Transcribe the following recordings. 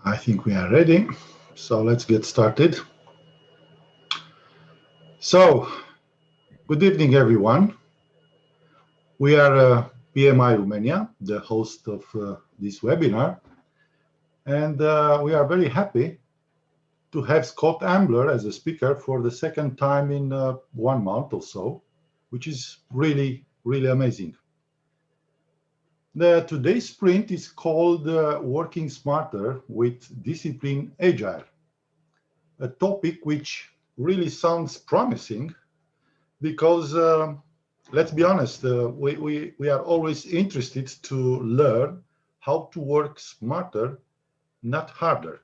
I think we are ready, so let's get started. So, good evening, everyone. We are PMI Romania, the host of this webinar, and we are very happy to have Scott Ambler as a speaker for the second time in 1 month or so, which is really, really amazing. Today's sprint is called Working Smarter with Disciplined Agile, a topic which really sounds promising because, let's be honest, we are always interested to learn how to work smarter, not harder.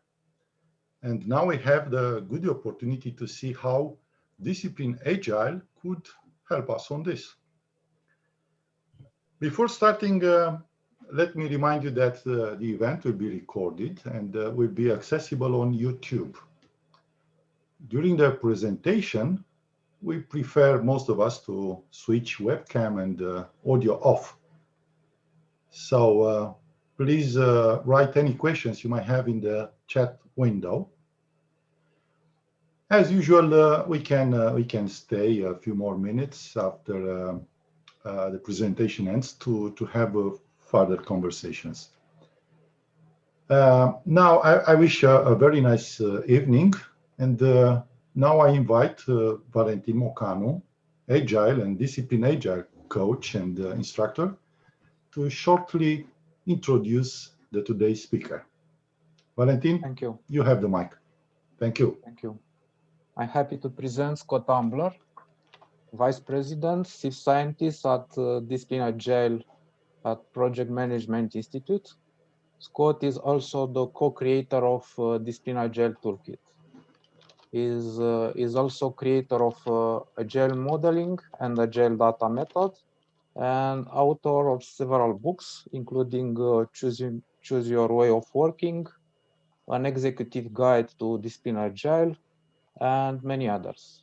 And now we have the good opportunity to see how Disciplined Agile could help us on this. Before starting, let me remind you that the event will be recorded and will be accessible on YouTube. During the presentation, we prefer, most of us, to switch webcam and audio off. So please write any questions you might have in the chat window. As usual, we can stay a few more minutes after the presentation ends to have further conversations. Now, I wish a very nice evening, and now I invite Valentin Mocanu, Agile and Disciplined Agile coach and instructor, to shortly introduce today's speaker. Valentin, thank you. You have the mic. Thank you. Thank you. I'm happy to present Scott Ambler, Vice President, Chief Scientist at Disciplined Agile at Project Management Institute. Scott is also the co-creator of Disciplined Agile Toolkit. Is also creator of Agile Modeling and Agile Data Method, and author of several books, including Choose Your Way of Working, An Executive Guide to Disciplined Agile, and many others.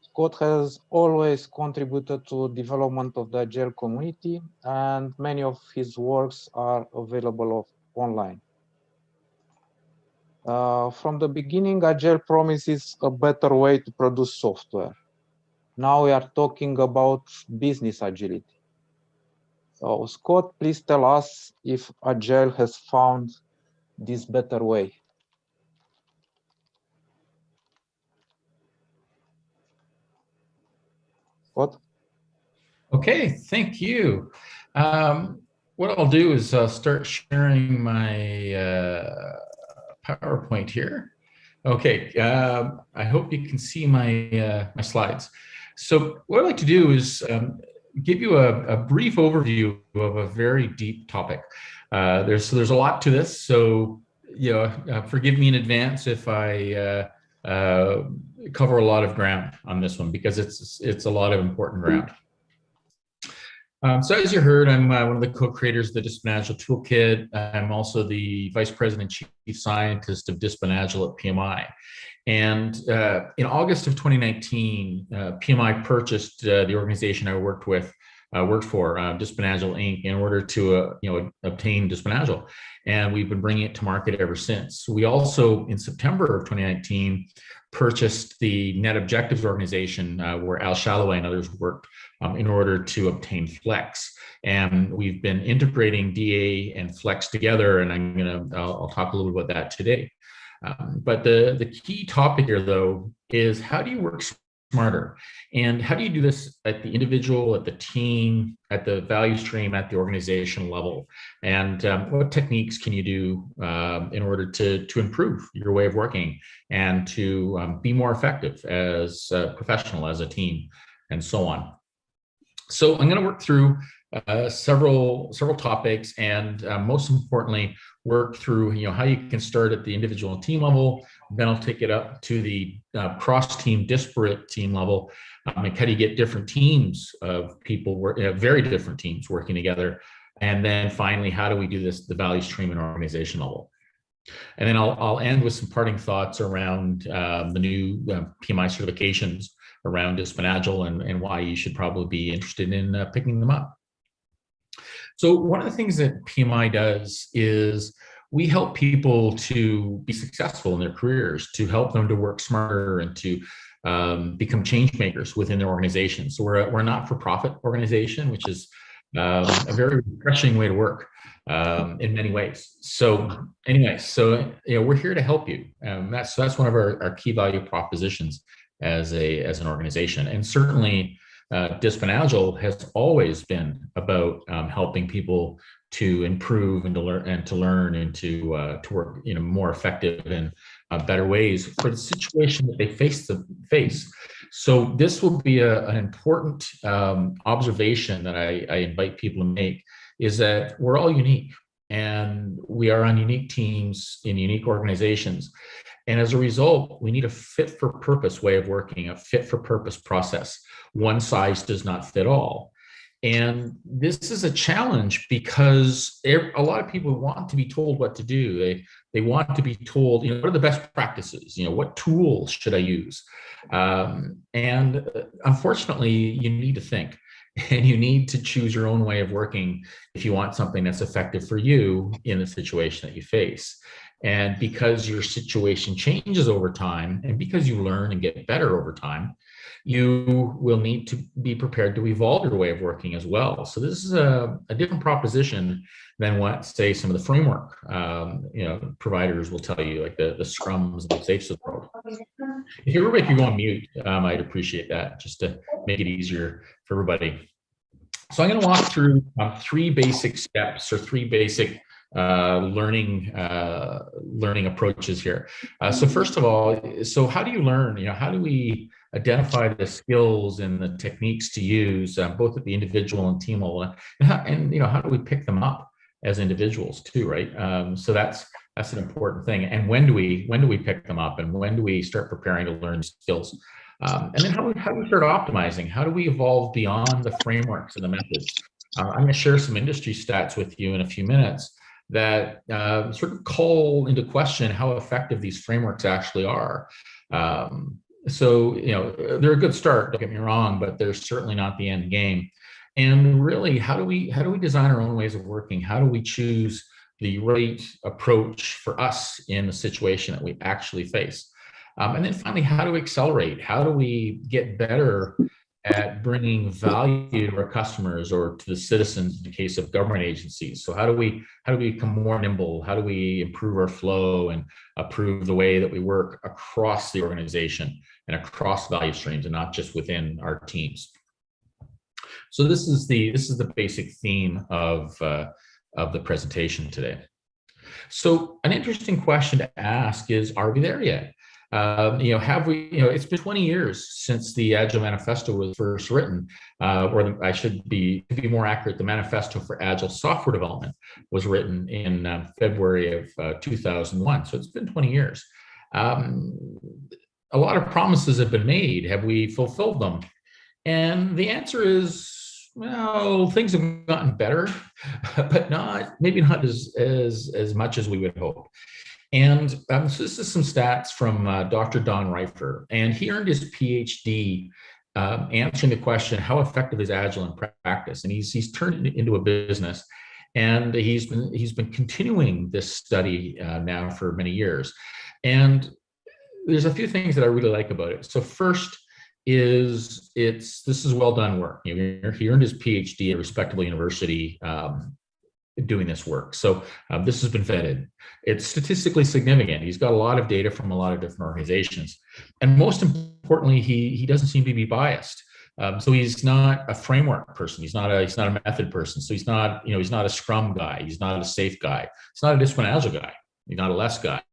Scott has always contributed to development of the Agile community, and many of his works are available online. From the beginning, Agile promises a better way to produce software. Now we are talking about business agility. So Scott, please tell us if Agile has found this better way. Scott? Okay, thank you. What I'll do is start sharing my PowerPoint here. Okay, I hope you can see my my slides. So what I'd like to do is give you a brief overview of a very deep topic. There's a lot to this, so forgive me in advance if I cover a lot of ground on this one, because it's a lot of important ground. So as you heard, I'm one of the co-creators of the Disciplined Agile Toolkit. I'm also the Vice President and Chief Scientist of Disciplined Agile at PMI. And in August of 2019, PMI purchased the organization I worked for, Disciplined Agile Inc., in order to obtain Disciplined Agile. And we've been bringing it to market ever since. We also, in September of 2019, purchased the Net Objectives organization where Al Shalloway and others worked in order to obtain Flex. And we've been integrating DA and Flex together, and I'll talk a little bit about that today. But the key topic here, though, is how do you work smarter? And how do you do this at the individual, at the team, at the value stream, at the organizational level? And what techniques can you do in order to improve your way of working and to be more effective as a professional, as a team, and so on? So I'm going to work through several topics, and most importantly, work through how you can start at the individual and team level. Then I'll take it up to the cross-team, disparate team level, and how do you get different teams of people, very different teams working together. And then finally, how do we do this at the value stream and organization level? And then I'll end with some parting thoughts around the new PMI certifications around Disciplined Agile and why you should probably be interested in picking them up. So one of the things that PMI does is we help people to be successful in their careers, to help them to work smarter and to become change makers within their organization. So we're a not-for-profit organization, which is a very refreshing way to work in many ways. So anyway, we're here to help you. That's one of our key value propositions as an organization. And certainly Disciplined Agile has always been about helping people to improve and to learn and to work more effective and better ways for the situation that they face. So this will be an important observation that I invite people to make, is that we're all unique and we are on unique teams in unique organizations. And as a result, we need a fit for purpose way of working, a fit for purpose process. One size does not fit all. And this is a challenge because a lot of people want to be told what to do. They want to be told, what are the best practices? What tools should I use? And unfortunately, you need to think, and you need to choose your own way of working if you want something that's effective for you in the situation that you face. And because your situation changes over time, and because you learn and get better over time, you will need to be prepared to evolve your way of working as well. So this is a different proposition than what, say, some of the framework providers will tell you, like the Scrums and the Safes of the world. If everybody could go on mute, I'd appreciate that, just to make it easier for everybody. So I'm going to walk through 3 basic steps, or 3 basic learning approaches here. So first of all, so how do you learn? How do we identify the skills and the techniques to use both at the individual and team level, and how do we pick them up as individuals too, right? So that's an important thing. And when do we pick them up, and when do we start preparing to learn skills? And then how do we start optimizing? How do we evolve beyond the frameworks and the methods? I'm going to share some industry stats with you in a few minutes that sort of call into question how effective these frameworks actually are. So they're a good start, don't get me wrong, but they're certainly not the end game. And really, how do we design our own ways of working? How do we choose the right approach for us in the situation that we actually face? And then finally, how do we accelerate? How do we get better at bringing value to our customers or to the citizens in the case of government agencies? So how do we become more nimble? How do we improve our flow and improve the way that we work across the organization and across value streams, and not just within our teams? So this is the basic theme of the presentation today. So an interesting question to ask is, are we there yet? Have we, it's been 20 years since the Agile Manifesto was first written, or I should be, to be more accurate, the Manifesto for Agile Software Development was written in February of 2001. So it's been 20 years. A lot of promises have been made. Have we fulfilled them? And the answer is, well, things have gotten better, but maybe not as much as we would hope. And so this is some stats from Dr. Don Reifer, and he earned his PhD answering the question, how effective is Agile in practice? And he's turned it into a business, and he's been continuing this study now for many years. And there's a few things that I really like about it. So first is this is well done work. He earned his PhD at a respectable university doing this work. So this has been vetted. It's statistically significant. He's got a lot of data from a lot of different organizations. And most importantly, he doesn't seem to be biased. So he's not a framework person. He's not a method person. So he's not a Scrum guy. He's not a Safe guy. He's not a Disciplined Agile guy. He's not a Less guy.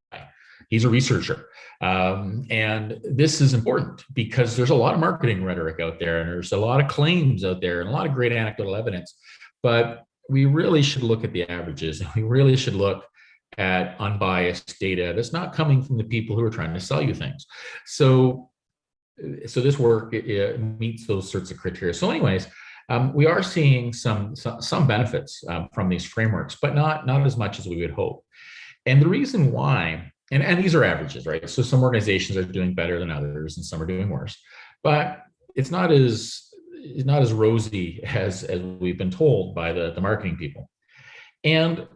He's a researcher. And this is important because there's a lot of marketing rhetoric out there, and there's a lot of claims out there, and a lot of great anecdotal evidence. But we really should look at the averages. We really should look at unbiased data that's not coming from the people who are trying to sell you things. So this work it meets those sorts of criteria. So anyways, we are seeing some benefits from these frameworks, but not as much as we would hope. And the reason why, and these are averages, right? So some organizations are doing better than others, and some are doing worse. But it's not as rosy as we've been told by the marketing people. And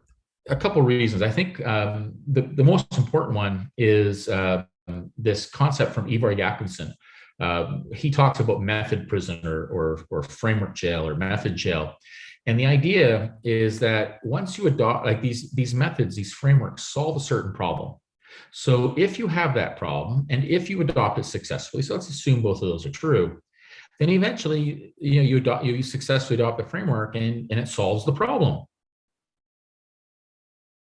a couple of reasons. I think the most important one is this concept from Ivar Jakobsen. He talks about method prison or framework jail or method jail. And the idea is that once you adopt like these methods, these frameworks solve a certain problem. So if you have that problem and if you adopt it successfully, so let's assume both of those are true, then eventually you successfully adopt the framework and it solves the problem.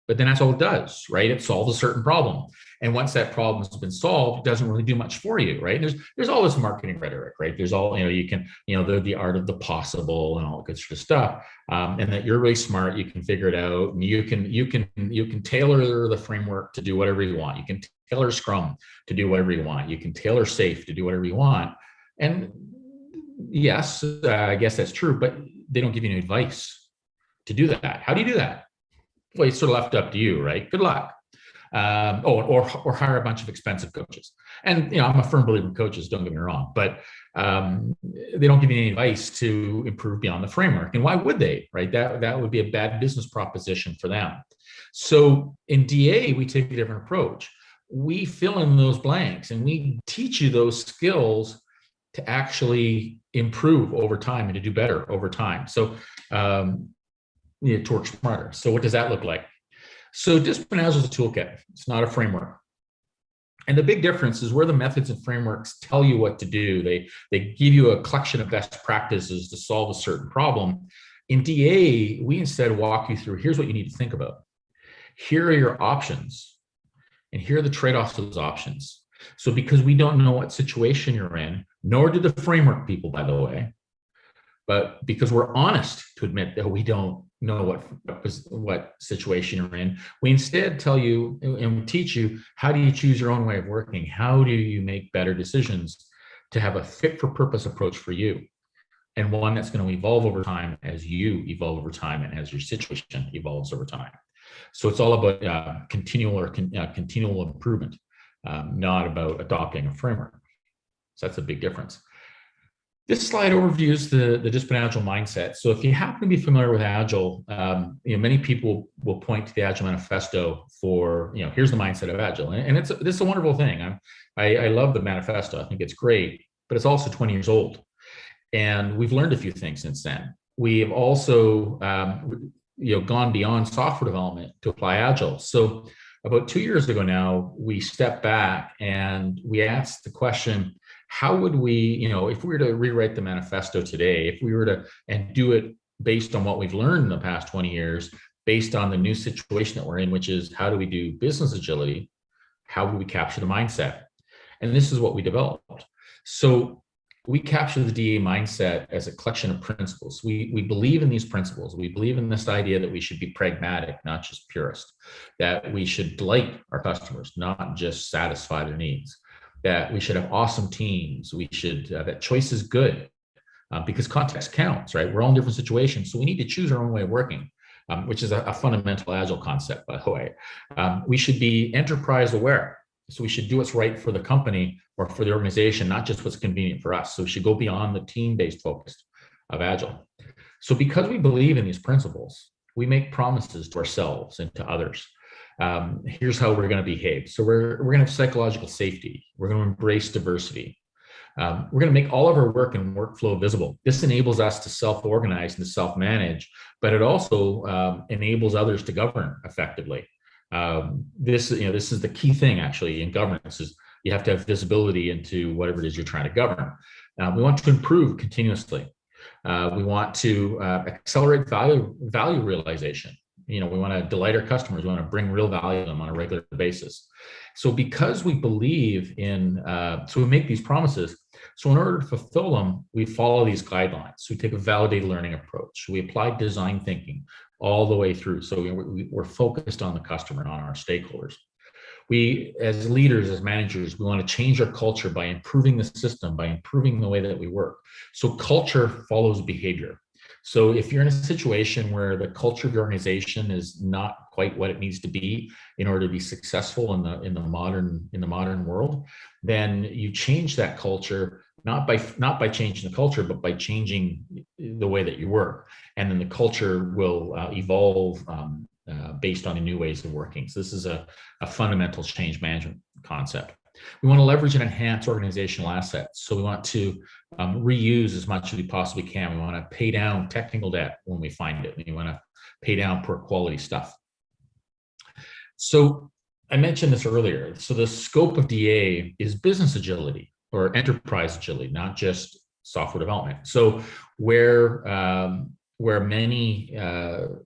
But then that's all it does, right? It solves a certain problem. And once that problem has been solved, it doesn't really do much for you, right? There's all this marketing rhetoric, right? There's all, you can, the art of the possible and all that good sort of stuff. And that you're really smart, you can figure it out, and you can tailor the framework to do whatever you want. You can tailor Scrum to do whatever you want. You can tailor SAFe to do whatever you want. And yes, I guess that's true, but they don't give you any advice to do that. How do you do that? Well, it's sort of left up to you, right? Good luck. Or hire a bunch of expensive coaches. And I'm a firm believer in coaches, don't get me wrong, but they don't give you any advice to improve beyond the framework. And why would they, right? That would be a bad business proposition for them. So in DA, we take a different approach. We fill in those blanks and we teach you those skills to actually improve over time and to do better over time. So to work smarter. So what does that look like? So Disciplined Agile is a toolkit. It's not a framework. And the big difference is where the methods and frameworks tell you what to do. They give you a collection of best practices to solve a certain problem. In DA, we instead walk you through, here's what you need to think about. Here are your options. And here are the trade-offs of those options. So because we don't know what situation you're in, nor do the framework people, by the way, but because we're honest to admit that we don't know what situation you're in, we instead tell you and teach you, how do you choose your own way of working? How do you make better decisions to have a fit for purpose approach for you? And one that's going to evolve over time as you evolve over time and as your situation evolves over time. So it's all about continual improvement, not about adopting a framework. So that's a big difference. This slide overviews the Disciplined Agile mindset. So if you happen to be familiar with Agile, many people will point to the Agile Manifesto for, here's the mindset of Agile. And this is a wonderful thing. I love the manifesto. I think it's great, but it's also 20 years old. And we've learned a few things since then. We have also, gone beyond software development to apply Agile. So about 2 years ago now, we stepped back and we asked the question, how would we, if we were to rewrite the manifesto today, if we were to and do it based on what we've learned in the past 20 years, based on the new situation that we're in, which is how do we do business agility? How do we capture the mindset? And this is what we developed. So we capture the DA mindset as a collection of principles. We believe in these principles. We believe in this idea that we should be pragmatic, not just purist, that we should delight our customers, not just satisfy their needs, that we should have awesome teams. We should, that choice is good because context counts, right? We're all in different situations. So we need to choose our own way of working, which is a fundamental Agile concept, by the way. We should be enterprise aware. So we should do what's right for the company or for the organization, not just what's convenient for us. So we should go beyond the team-based focus of Agile. So because we believe in these principles, we make promises to ourselves and to others. Here's how we're going to behave. So we're going to have psychological safety. We're going to embrace diversity. We're going to make all of our work and workflow visible. This enables us to self-organize and to self-manage, but it also enables others to govern effectively. This is the key thing actually in governance is you have to have visibility into whatever it is you're trying to govern. We want to improve continuously. We want to accelerate value realization. We want to delight our customers. We want to bring real value to them on a regular basis. So because we believe in, so we make these promises. So in order to fulfill them, we follow these guidelines. So we take a validated learning approach. We apply design thinking all the way through. So we're focused on the customer and on our stakeholders. We, as leaders, as managers, we want to change our culture by improving the system, by improving the way that we work. So culture follows behavior. So if you're in a situation where the culture of your organization is not quite what it needs to be in order to be successful in the modern world, then you change that culture not by changing the culture, but by changing the way that you work, and then the culture will evolve based on the new ways of working. So this is a fundamental change management concept. We want to leverage and enhance organizational assets. So we want to reuse as much as we possibly can. We want to pay down technical debt when we find it. We want to pay down poor quality stuff. So I mentioned this earlier. So the scope of DA is business agility or enterprise agility, not just software development. So where many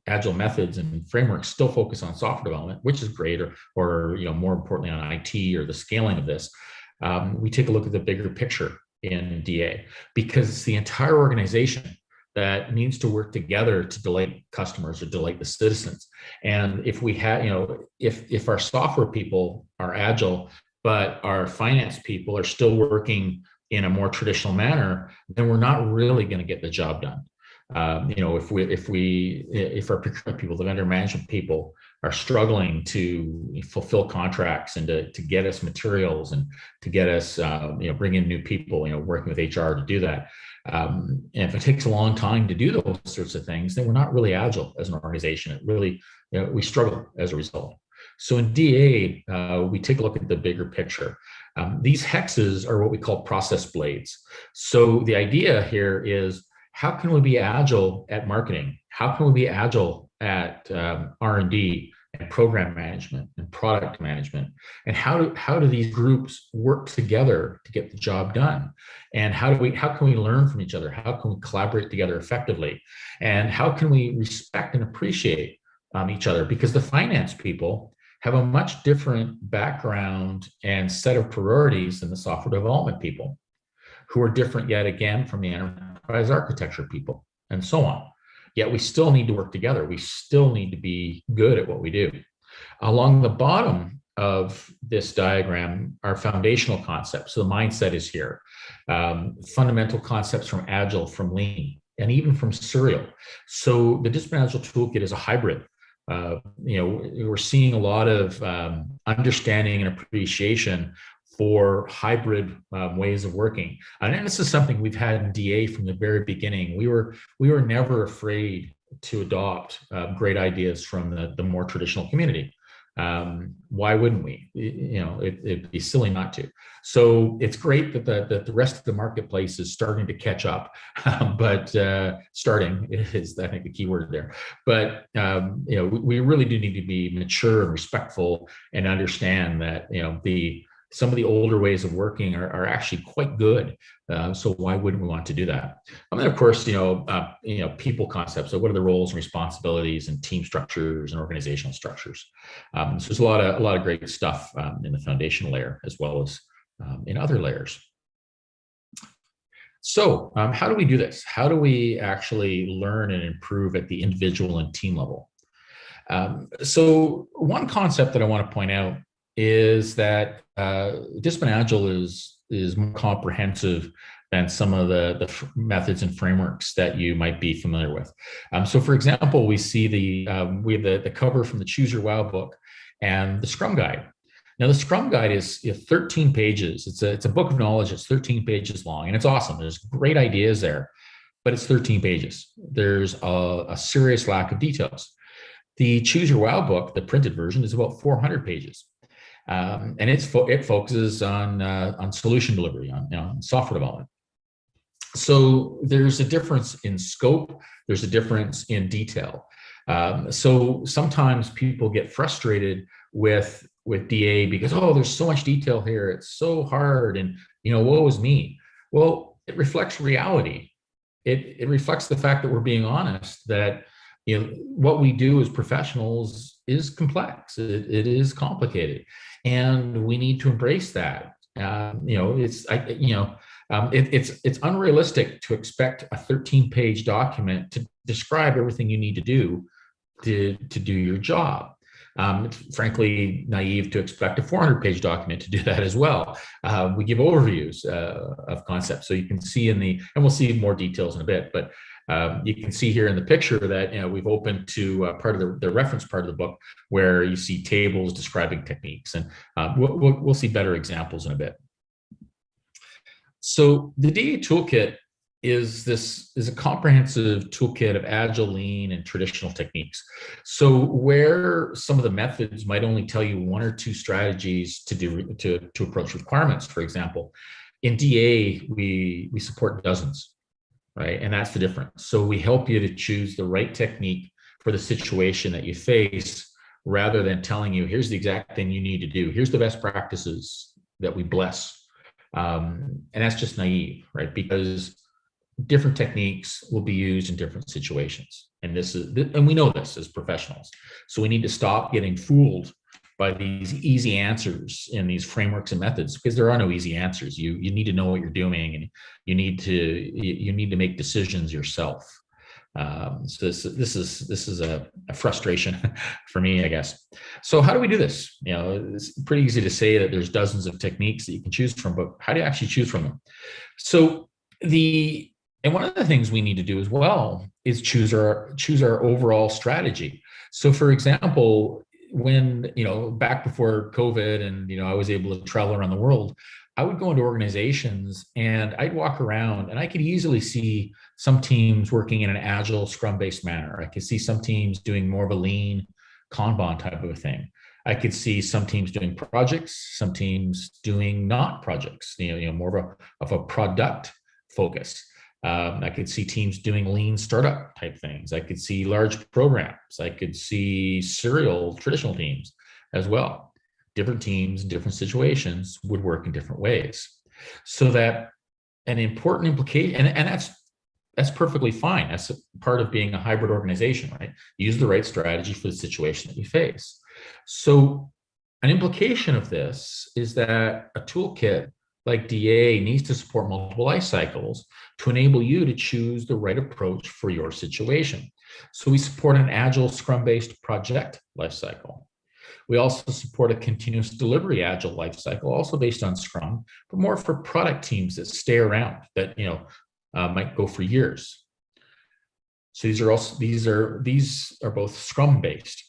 agile methods and frameworks still focus on software development, which is great, or more importantly on IT or the scaling of this, we take a look at the bigger picture in DA, because it's the entire organization that needs to work together to delight customers or delight the citizens. And if we have, if our software people are agile, but our finance people are still working in a more traditional manner, then we're not really going to get the job done. If our procurement people, the vendor management people, are struggling to fulfill contracts and to get us materials and to get us, bring in new people, working with HR to do that. And if it takes a long time to do those sorts of things, then we're not really agile as an organization. It really, we struggle as a result. So in DA, we take a look at the bigger picture. These hexes are what we call process blades. So the idea here is, how can we be agile at marketing? How can we be agile at R&D and program management and product management? And how do these groups work together to get the job done? And how can we learn from each other? How can we collaborate together effectively? And how can we respect and appreciate each other? Because the finance people have a much different background and set of priorities than the software development people, who are different yet again from the enterprise architecture people, and so on. Yet we still need to work together. We still need to be good at what we do. Along the bottom of this diagram are foundational concepts. So the mindset is here. Fundamental concepts from Agile, from Lean, and even from Serial. So the Disciplined Agile Toolkit is a hybrid. We're seeing a lot of understanding and appreciation for hybrid ways of working. And this is something we've had in DA from the very beginning. We were never afraid to adopt great ideas from the more traditional community. Why wouldn't we? It'd be silly not to. So it's great that the rest of the marketplace is starting to catch up, but starting is, I think, the key word there. But we really do need to be mature and respectful and understand that some of the older ways of working are actually quite good. So why wouldn't we want to do that? And then, of course, people concepts. So what are the roles and responsibilities and team structures and organizational structures? So there's a lot of great stuff in the foundational layer, as well as in other layers. So how do we do this? How do we actually learn and improve at the individual and team level? So one concept that I want to point out is that Disciplined Agile is more comprehensive than some of the methods and frameworks that you might be familiar with. So, for example, we see we have the cover from the Choose Your Wow book and the Scrum Guide. Now, the Scrum Guide is 13 pages. It's a book of knowledge. It's 13 pages long, and it's awesome. There's great ideas there, but it's 13 pages. There's a serious lack of details. The Choose Your Wow book, the printed version, is about 400 pages. And it focuses on solution delivery, on software development. So there's a difference in scope. There's a difference in detail. So sometimes people get frustrated with DA because, there's so much detail here. It's so hard, and woe is me. Well, it reflects reality. It reflects the fact that we're being honest, that what we do as professionals is complex. It is complicated, and we need to embrace that. It's unrealistic to expect a 13-page document to describe everything you need to do your job. It's frankly naive to expect a 400-page document to do that as well. We give overviews of concepts, so you can see and we'll see more details in a bit, but you can see here in the picture that we've opened to part of the reference part of the book, where you see tables describing techniques, and we'll see better examples in a bit. So the DA Toolkit is a comprehensive toolkit of agile, lean, and traditional techniques. So where some of the methods might only tell you one or two strategies to approach requirements, for example, in DA we support dozens, right? And that's the difference. So we help you to choose the right technique for the situation that you face, rather than telling you, here's the exact thing you need to do. Here's the best practices that we bless. And that's just naive, right? Because different techniques will be used in different situations. And we know this as professionals. So we need to stop getting fooled by these easy answers in these frameworks and methods, because there are no easy answers. You need to know what you're doing, and you need to make decisions yourself. So this is a frustration for me, I guess. So how do we do this? It's pretty easy to say that there's dozens of techniques that you can choose from, but how do you actually choose from them? So one of the things we need to do as well is choose our overall strategy. So for example, when, back before COVID and, I was able to travel around the world, I would go into organizations and I'd walk around and I could easily see some teams working in an agile Scrum-based manner. I could see some teams doing more of a lean Kanban type of a thing. I could see some teams doing projects, some teams doing not projects, more of a product focus. I could see teams doing lean startup type things. I could see large programs. I could see serial traditional teams as well. Different teams, different situations would work in different ways. So that an important implication, and that's perfectly fine. That's part of being a hybrid organization, right? Use the right strategy for the situation that you face. So an implication of this is that a toolkit like DA needs to support multiple life cycles to enable you to choose the right approach for your situation. So we support an agile Scrum-based project lifecycle. We also support a continuous delivery agile lifecycle, also based on Scrum, but more for product teams that stay around, that might go for years. So these are both Scrum-based.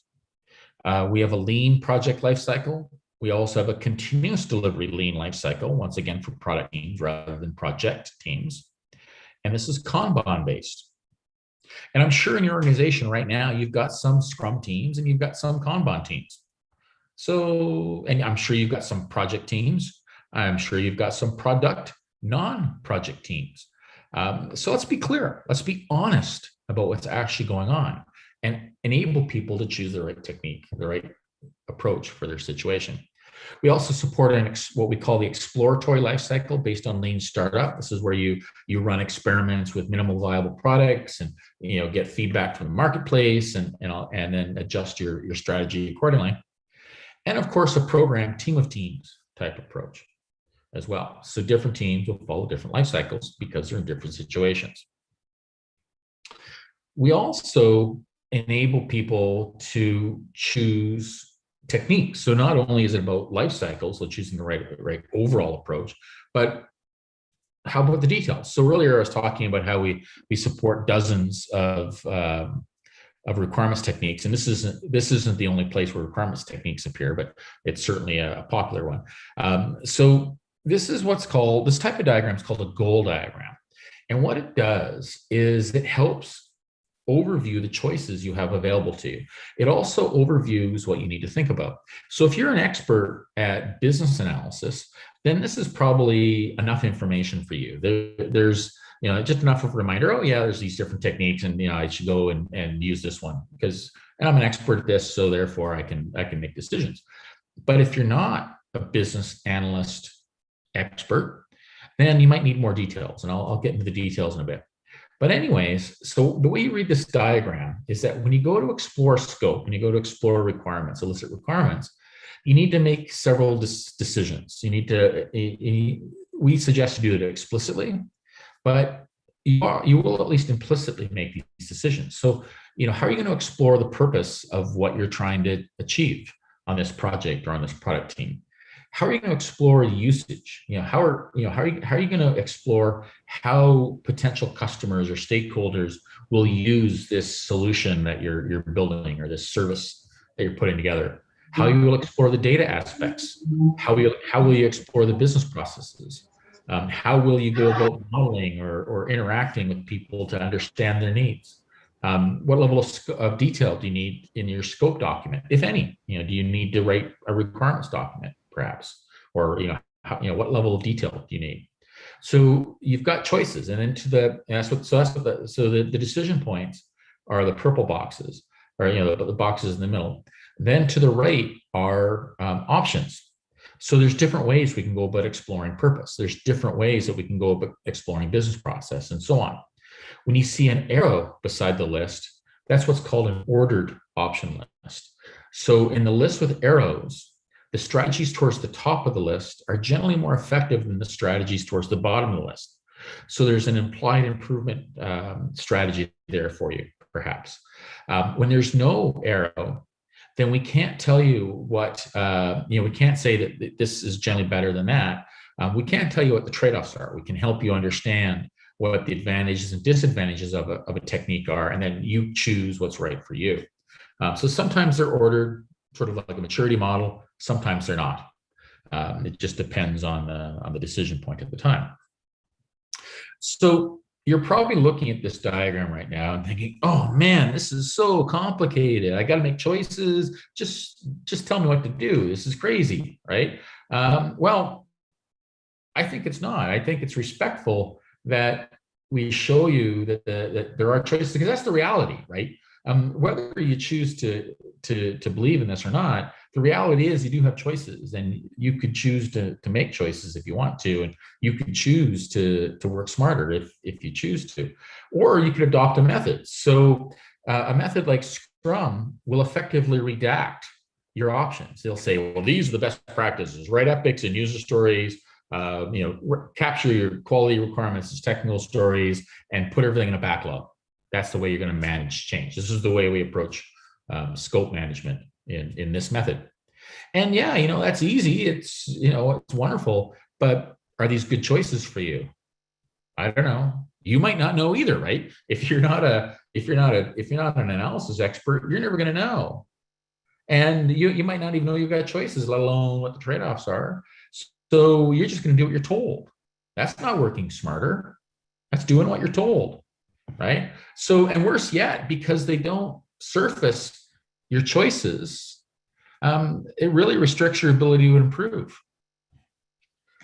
We have a lean project lifecycle. We also have a continuous delivery lean lifecycle, once again for product teams rather than project teams. And this is Kanban based. And I'm sure in your organization right now, you've got some Scrum teams and you've got some Kanban teams. So, and I'm sure you've got some project teams. I'm sure you've got some product non-project teams. So let's be clear. Let's be honest about what's actually going on and enable people to choose the right technique, the right approach for their situation. We also support what we call the exploratory life cycle based on lean startup. This is where you run experiments with minimal viable products and get feedback from the marketplace and then adjust your strategy accordingly. And of course, a program team of teams type approach as well. So different teams will follow different life cycles because they're in different situations. We also enable people to choose techniques. So not only is it about life cycles, so choosing the right overall approach, but how about the details? So earlier I was talking about how we support dozens of requirements techniques, and this isn't the only place where requirements techniques appear, but it's certainly a popular one. So this type of diagram is called a goal diagram, and what it does is it helps overview the choices you have available to you. It also overviews what you need to think about. So if you're an expert at business analysis, then this is probably enough information for you. There's just enough of a reminder, oh yeah, there's these different techniques and I should go and use this one and I'm an expert at this, so therefore I can make decisions. But if you're not a business analyst expert, then you might need more details, and I'll get into the details in a bit. But anyways, so the way you read this diagram is that when you go to explore scope, when you go to explore requirements, elicit requirements, you need to make several decisions. We suggest you do it explicitly, but you will at least implicitly make these decisions. So, how are you going to explore the purpose of what you're trying to achieve on this project or on this product team? How are you going to explore usage? How are you going to explore how potential customers or stakeholders will use this solution that you're building or this service that you're putting together? How you will explore the data aspects? How will you explore the business processes? How will you go about modeling or interacting with people to understand their needs? What level of detail do you need in your scope document, if any? Do you need to write a requirements document, perhaps, or what level of detail do you need? So you've got choices, and then the decision points are the purple boxes, or the boxes in the middle. Then to the right are options. So there's different ways we can go about exploring purpose. There's different ways that we can go about exploring business process, and so on. When you see an arrow beside the list, that's what's called an ordered option list. So in the list with arrows, the strategies towards the top of the list are generally more effective than the strategies towards the bottom of the list. So there's an implied improvement strategy there for you, perhaps. When there's no arrow, then we can't tell you what, we can't say that this is generally better than that. We can't tell you what the trade-offs are. We can help you understand what the advantages and disadvantages of a technique are, and then you choose what's right for you. So sometimes they're ordered sort of like a maturity model, sometimes they're not. It just depends on the decision point at the time. So you're probably looking at this diagram right now and thinking, oh man, this is so complicated. I got to make choices. Just tell me what to do. This is crazy, right? Well, I think it's not. I think it's respectful that we show you that there are choices, because that's the reality, right? Whether you choose to believe in this or not, the reality is you do have choices, and you could choose to make choices if you want to, and you could choose to work smarter if you choose to, or you could adopt a method. So a method like Scrum will effectively redact your options. They'll say, well, these are the best practices: write epics and user stories, capture your quality requirements as technical stories, and put everything in a backlog. That's the way you're going to manage change. This is the way we approach scope management in this method. And yeah, that's easy. It's wonderful, but are these good choices for you? I don't know. You might not know either, right? If you're not an analysis expert, you're never going to know. And you might not even know you've got choices, let alone what the trade-offs are. So you're just going to do what you're told. That's not working smarter. That's doing what you're told, right? So, and worse yet, because they don't surface your choices, it really restricts your ability to improve.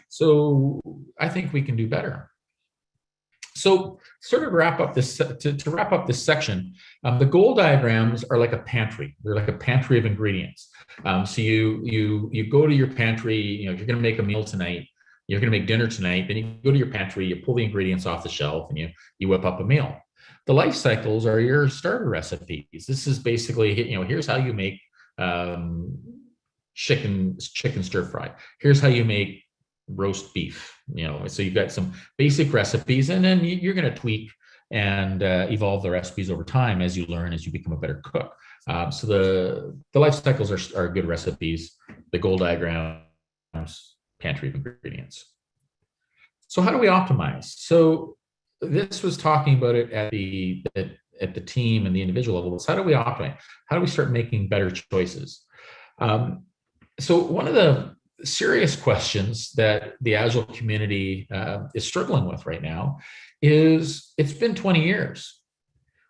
So I think we can do better. So sort of wrap up this, to wrap up this section, the goal diagrams are like a pantry. They're like a pantry of ingredients. So you go to your pantry, you're going to make a meal tonight, you're going to make dinner tonight, then you go to your pantry, you pull the ingredients off the shelf, and you whip up a meal. The life cycles are your starter recipes. This is basically, here's how you make chicken stir fry. Here's how you make roast beef. So you've got some basic recipes, and then you're going to tweak and evolve the recipes over time as you learn, as you become a better cook. So the life cycles are good recipes. The goal diagrams, pantry of ingredients. So how do we optimize? So this was talking about it at the team and the individual levels. How do we optimize? How do we start making better choices? So one of the serious questions that the Agile community is struggling with right now is, it's been 20 years.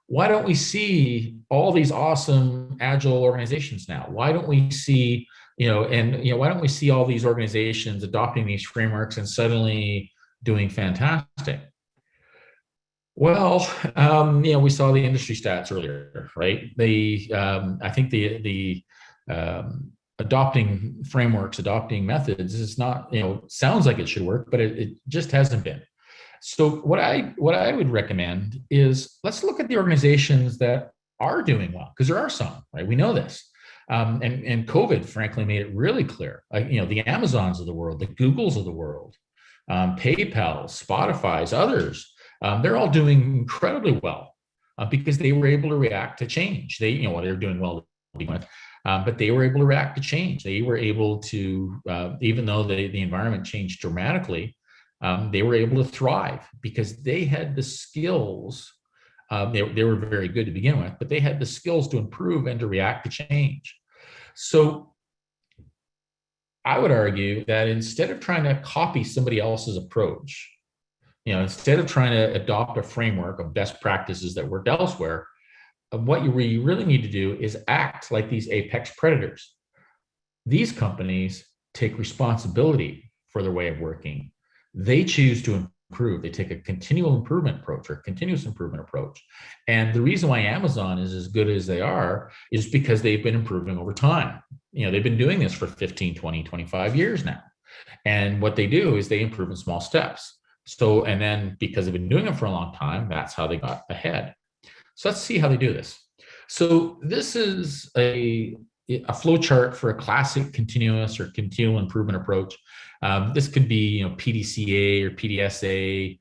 Why don't we see all these awesome Agile organizations now? Why don't we see, why don't we see all these organizations adopting these frameworks and suddenly doing fantastic? Well, we saw the industry stats earlier, right? I think the adopting frameworks, adopting methods is not, sounds like it should work, but it just hasn't been. So what I would recommend is, let's look at the organizations that are doing well, because there are some, right? We know this. And COVID, frankly, made it really clear. The Amazons of the world, the Googles of the world, PayPal, Spotify's, others, they're all doing incredibly well because they were able to react to change. They were doing well to begin with. But they were able to react to change. They were able to, even though the environment changed dramatically, they were able to thrive because they had the skills. They were very good to begin with, but they had the skills to improve and to react to change. So I would argue that instead of trying to copy somebody else's approach, instead of trying to adopt a framework of best practices that worked elsewhere, what you really need to do is act like these apex predators. These companies take responsibility for their way of working. They choose to improve. They take a continual improvement approach or continuous improvement approach. And the reason why Amazon is as good as they are is because they've been improving over time. They've been doing this for 15, 20, 25 years now. And what they do is they improve in small steps. So, and then because they've been doing it for a long time, that's how they got ahead. So let's see how they do this. So this is a flow chart for a classic continuous or continual improvement approach. This could be, PDCA or PDSA.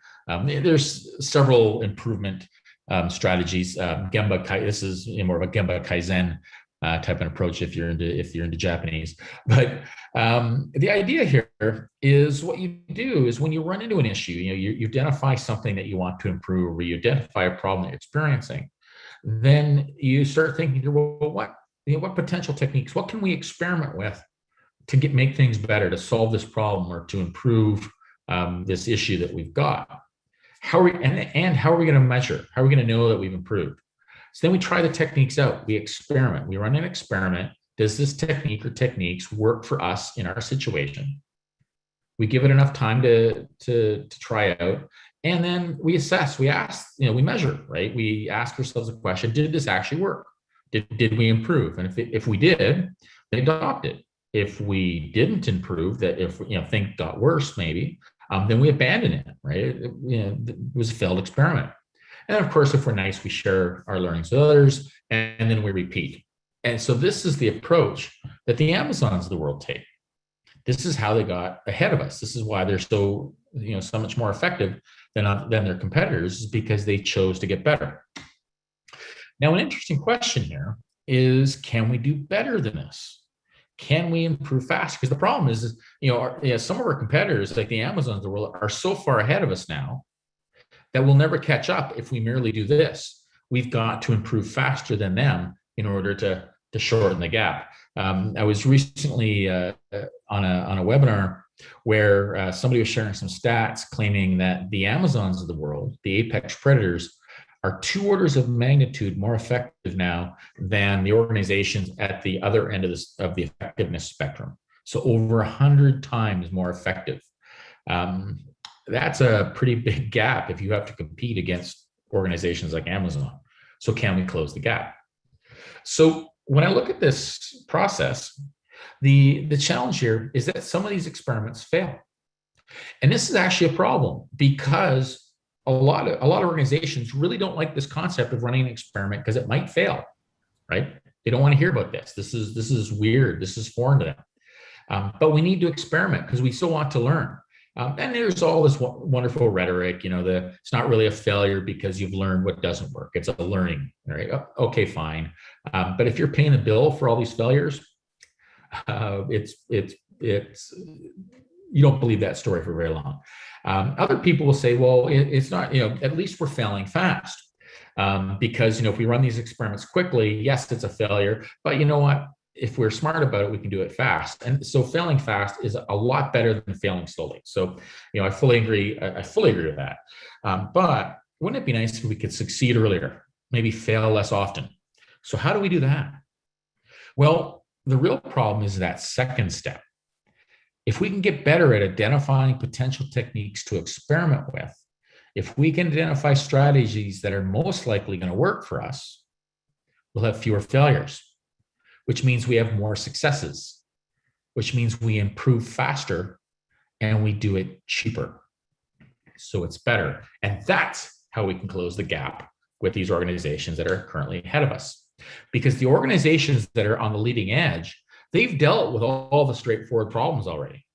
There's several improvement strategies. Gemba, this is more of a Gemba Kaizen type of approach if you're into Japanese. But the idea here is what you do is when you run into an issue, you identify something that you want to improve, or you identify a problem that you're experiencing, then you start thinking, well, what potential techniques, what can we experiment with to make things better, to solve this problem or to improve this issue that we've got? How are we going to measure? How are we going to know that we've improved? So then we try the techniques out. We experiment. We run an experiment. Does this technique or techniques work for us in our situation? We give it enough time to try out. And then we assess, we ask, we measure, right? We ask ourselves a question: did this actually work? Did we improve? And if we did, they adopt it. If we didn't improve, that if things got worse, maybe, then we abandon it, right? It was a failed experiment. And of course, if we're nice, we share our learnings with others, and then we repeat. And so this is the approach that the Amazons of the world take. This is how they got ahead of us. This is why they're so much more effective than their competitors, is because they chose to get better. Now, an interesting question here is, can we do better than this? Can we improve faster? Because the problem is some of our competitors, like the Amazons of the world, are so far ahead of us now that we'll never catch up if we merely do this. We've got to improve faster than them in order to shorten the gap. I was recently on a webinar where somebody was sharing some stats claiming that the Amazons of the world, the apex predators, are 2 orders of magnitude more effective now than the organizations at the other end of the effectiveness spectrum. So over 100 times more effective. That's a pretty big gap if you have to compete against organizations like Amazon. So can we close the gap? So when I look at this process, the challenge here is that some of these experiments fail. And this is actually a problem, because a lot of organizations really don't like this concept of running an experiment because it might fail, right? They don't want to hear about this. This is weird. This is foreign to them. But we need to experiment because we still want to learn. And there's all this wonderful rhetoric, it's not really a failure because you've learned what doesn't work. It's a learning, right? Okay, fine. But if you're paying the bill for all these failures, it's you don't believe that story for very long. Other people will say, well, it's not, at least we're failing fast. Because, if we run these experiments quickly, yes, it's a failure, but you know what? If we're smart about it, we can do it fast. And so failing fast is a lot better than failing slowly. So, I fully agree. I fully agree with that. But wouldn't it be nice if we could succeed earlier, maybe fail less often? So how do we do that? Well, the real problem is that second step. If we can get better at identifying potential techniques to experiment with, if we can identify strategies that are most likely going to work for us, we'll have fewer failures, which means we have more successes, which means we improve faster and we do it cheaper. So it's better. And that's how we can close the gap with these organizations that are currently ahead of us. Because the organizations that are on the leading edge, they've dealt with all the straightforward problems already.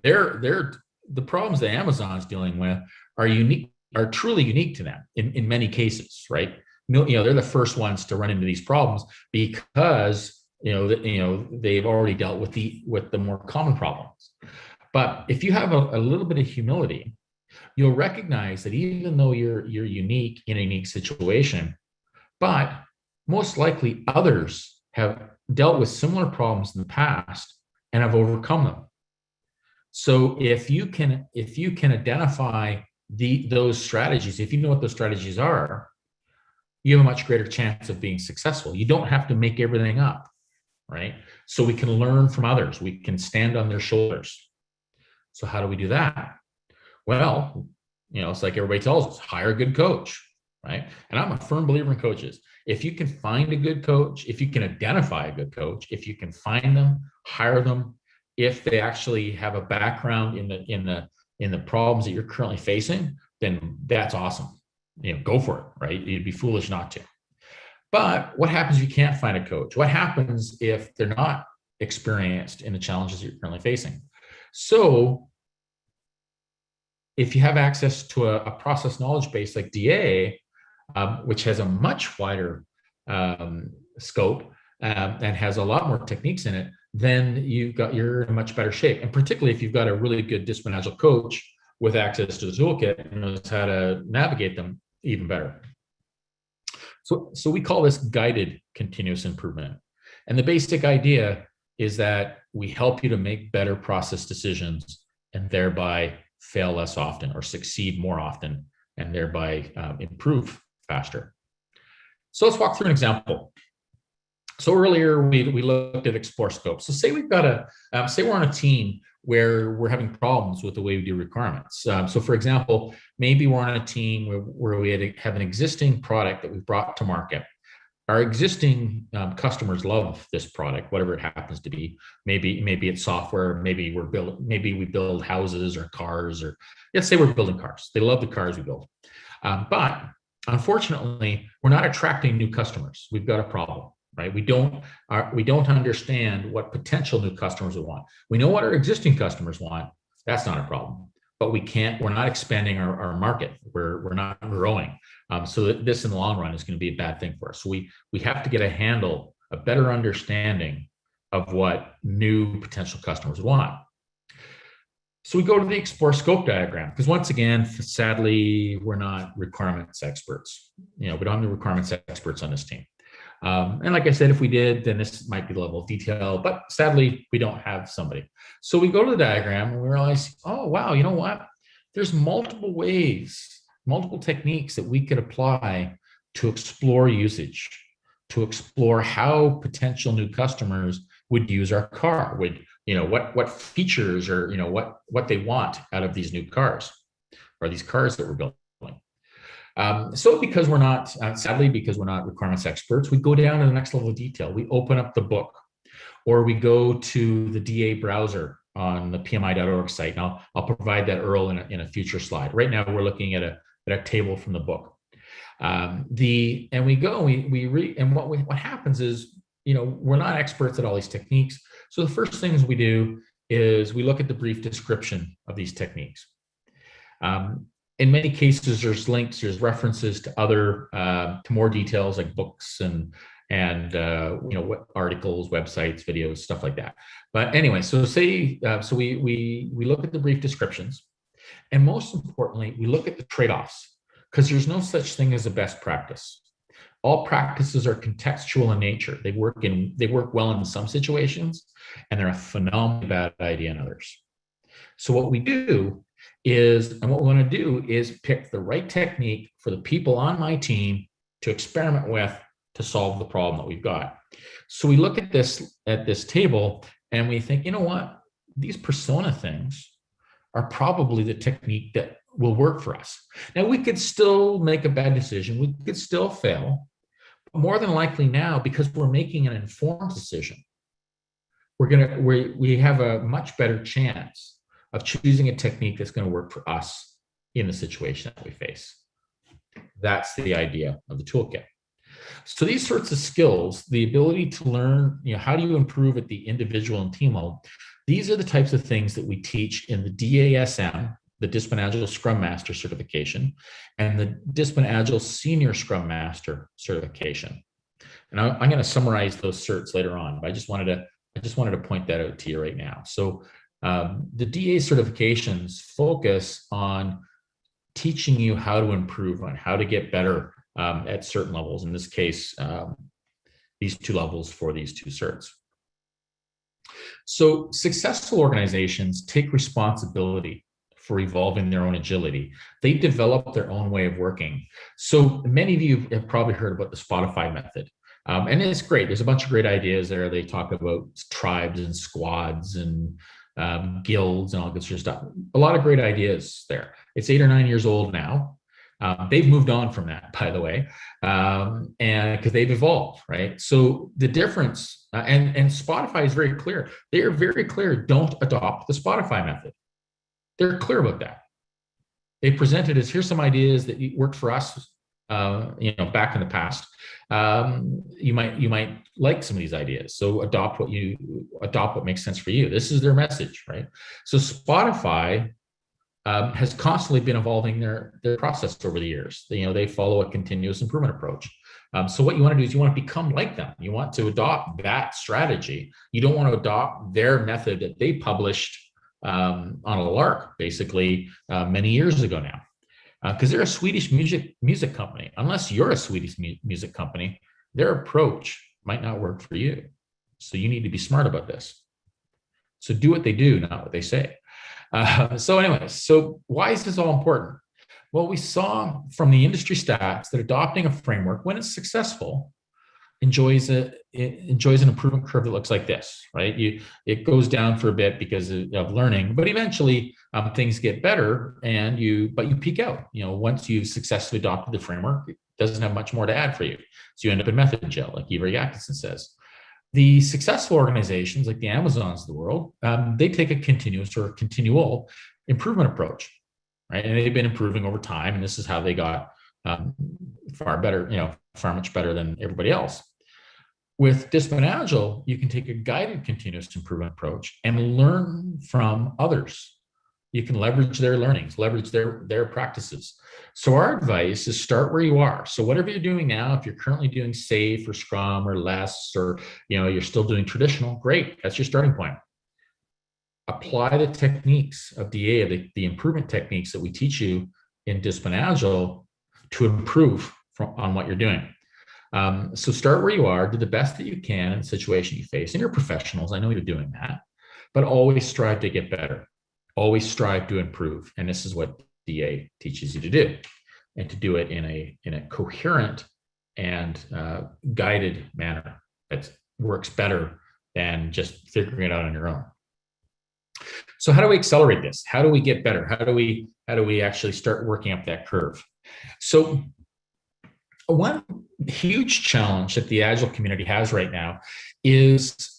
The problems that Amazon's dealing with are truly unique to them in many cases, right? They're the first ones to run into these problems because they've already dealt with the more common problems. But if you have a little bit of humility, you'll recognize that even though you're unique in a unique situation, but most likely others have dealt with similar problems in the past and I've overcome them. So if you can identify those strategies, if you know what those strategies are, you have a much greater chance of being successful. You don't have to make everything up, right? So we can learn from others. We can stand on their shoulders. So how do we do that? Well, it's like everybody tells us, hire a good coach, right? And I'm a firm believer in coaches. If you can find a good coach, if you can identify a good coach, if you can find them, hire them, if they actually have a background in the problems that you're currently facing, then that's awesome. Go for it, right? You'd be foolish not to. But what happens if you can't find a coach? What happens if they're not experienced in the challenges you're currently facing? So if you have access to a process knowledge base like DA, which has a much wider scope and has a lot more techniques in it, then you're in a much better shape. And particularly if you've got a really good Disciplined Agile coach with access to the toolkit and knows how to navigate them even better. So we call this guided continuous improvement. And the basic idea is that we help you to make better process decisions and thereby fail less often or succeed more often and thereby improve faster. So let's walk through an example. So earlier we looked at explore scope. So say we've got say we're on a team where we're having problems with the way we do requirements. So for example, maybe we're on a team where we have an existing product that we've brought to market. Our existing customers love this product, whatever it happens to be. Maybe it's software. Maybe we build houses or cars, or let's say we're building cars. They love the cars we build, but unfortunately, we're not attracting new customers. We've got a problem, right? We don't understand what potential new customers we want. We know what our existing customers want. That's not a problem. But we're not expanding our market. We're not growing. So this in the long run is going to be a bad thing for us. So we have to get a better understanding of what new potential customers want. So we go to the explore scope diagram, because once again, sadly, we're not requirements experts. We don't have the requirements experts on this team. And like I said, if we did, then this might be the level of detail, but sadly, we don't have somebody. So we go to the diagram and we realize, oh, wow, you know what? There's multiple ways, multiple techniques that we could apply to explore usage, to explore how potential new customers would use our car, what features or, what they want out of these new cars or these cars that we're building. So because we're not, sadly, because we're not requirements experts, we go down to the next level of detail. We open up the book, or we go to the DA browser on the PMI.org site. And I'll provide that URL in a future slide. Right now, we're looking at a table from the book. And we go, we read, and what happens is, we're not experts at all these techniques. So the first things we do is we look at the brief description of these techniques. In many cases, there's links, there's references to to more details like books and what articles, websites, videos, stuff like that. But anyway, so we look at the brief descriptions, and most importantly, we look at the trade-offs, because there's no such thing as a best practice. All practices are contextual in nature. They work well in some situations, and they're a phenomenally bad idea in others. So what we do is, and what we want to do is pick the right technique for the people on my team to experiment with to solve the problem that we've got. So we look at this table and we think, you know what? These persona things are probably the technique that will work for us. Now, we could still make a bad decision. We could still fail. But more than likely now, because we're making an informed decision, we have a much better chance of choosing a technique that's going to work for us in the situation that we face. That's the idea of the toolkit. So these sorts of skills, the ability to learn, how do you improve at the individual and team level? These are the types of things that we teach in the DASM, the Disciplined Agile Scrum Master certification, and the Disciplined Agile Senior Scrum Master certification. And I'm going to summarize those certs later on, but I just wanted to point that out to you right now. So the DA certifications focus on teaching you how to improve, on how to get better at certain levels. In this case, these two levels for these two certs. So successful organizations take responsibility for evolving their own agility. They develop their own way of working. So many of you have probably heard about the Spotify method. And it's great. There's a bunch of great ideas there. They talk about tribes and squads and guilds and all this sort of stuff. A lot of great ideas there. It's 8 or 9 years old now. They've moved on from that, by the way, and because they've evolved, right? So the difference, and Spotify is very clear. They are very clear. Don't adopt the Spotify method. They're clear about that. They present it as, here's some ideas that worked for us, back in the past. You might like some of these ideas. So adopt what makes sense for you. This is their message, right? So Spotify has constantly been evolving their process over the years. They follow a continuous improvement approach. So what you want to do is you want to become like them. You want to adopt that strategy. You don't want to adopt their method that they published on a lark, basically, many years ago now. Because they're a Swedish music company. Unless you're a Swedish music company, their approach might not work for you. So you need to be smart about this. So do what they do, not what they say. So why is this all important? Well, we saw from the industry stats that adopting a framework, when it's successful, enjoys an improvement curve that looks like this, right? It goes down for a bit because of learning, but eventually things get better, but you peak out. Once you've successfully adopted the framework, it doesn't have much more to add for you. So you end up in method jail, like Ivar Jakobsen says. The successful organizations, like the Amazons of the world, they take a continuous or continual improvement approach, right? And they've been improving over time, and this is how they got far much better than everybody else. With Disciplined Agile, you can take a guided continuous improvement approach and learn from others. You can leverage their learnings, leverage their practices. So our advice is start where you are. So whatever you're doing now, if you're currently doing SAFe or Scrum or less, or you're still doing traditional, great. That's your starting point. Apply the techniques of DA, the improvement techniques that we teach you in Disciplined Agile to improve on what you're doing. So start where you are, do the best that you can in the situation you face. And you're professionals, I know you're doing that, but always strive to get better. Always strive to improve. And this is what DA teaches you to do, and to do it in a coherent and guided manner that works better than just figuring it out on your own. So how do we accelerate this? How do we get better? How do we actually start working up that curve? So one huge challenge that the Agile community has right now is,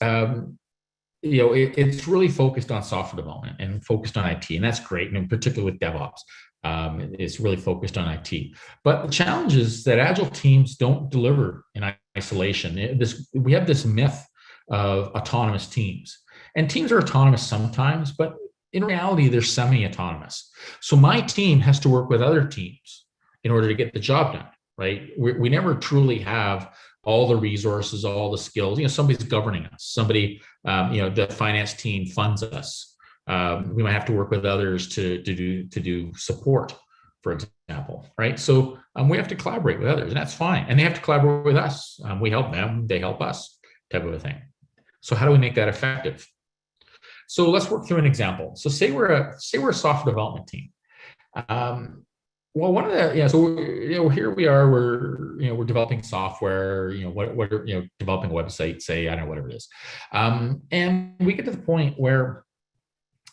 it's really focused on software development and focused on IT, and that's great, and in particular with DevOps, it's really focused on IT. But the challenge is that Agile teams don't deliver in isolation. We have this myth of autonomous teams, and teams are autonomous sometimes, but in reality, they're semi-autonomous. So my team has to work with other teams in order to get the job done. Right? We never truly have all the resources, all the skills. Somebody's governing us. Somebody, the finance team funds us. We might have to work with others to do support, for example. Right? So we have to collaborate with others, and that's fine. And they have to collaborate with us. We help them; they help us, type of a thing. So how do we make that effective? So let's work through an example. So say we're a software development team. Well, one of the here we are. We're developing software. Developing a website. Say I don't know whatever it is, and we get to the point where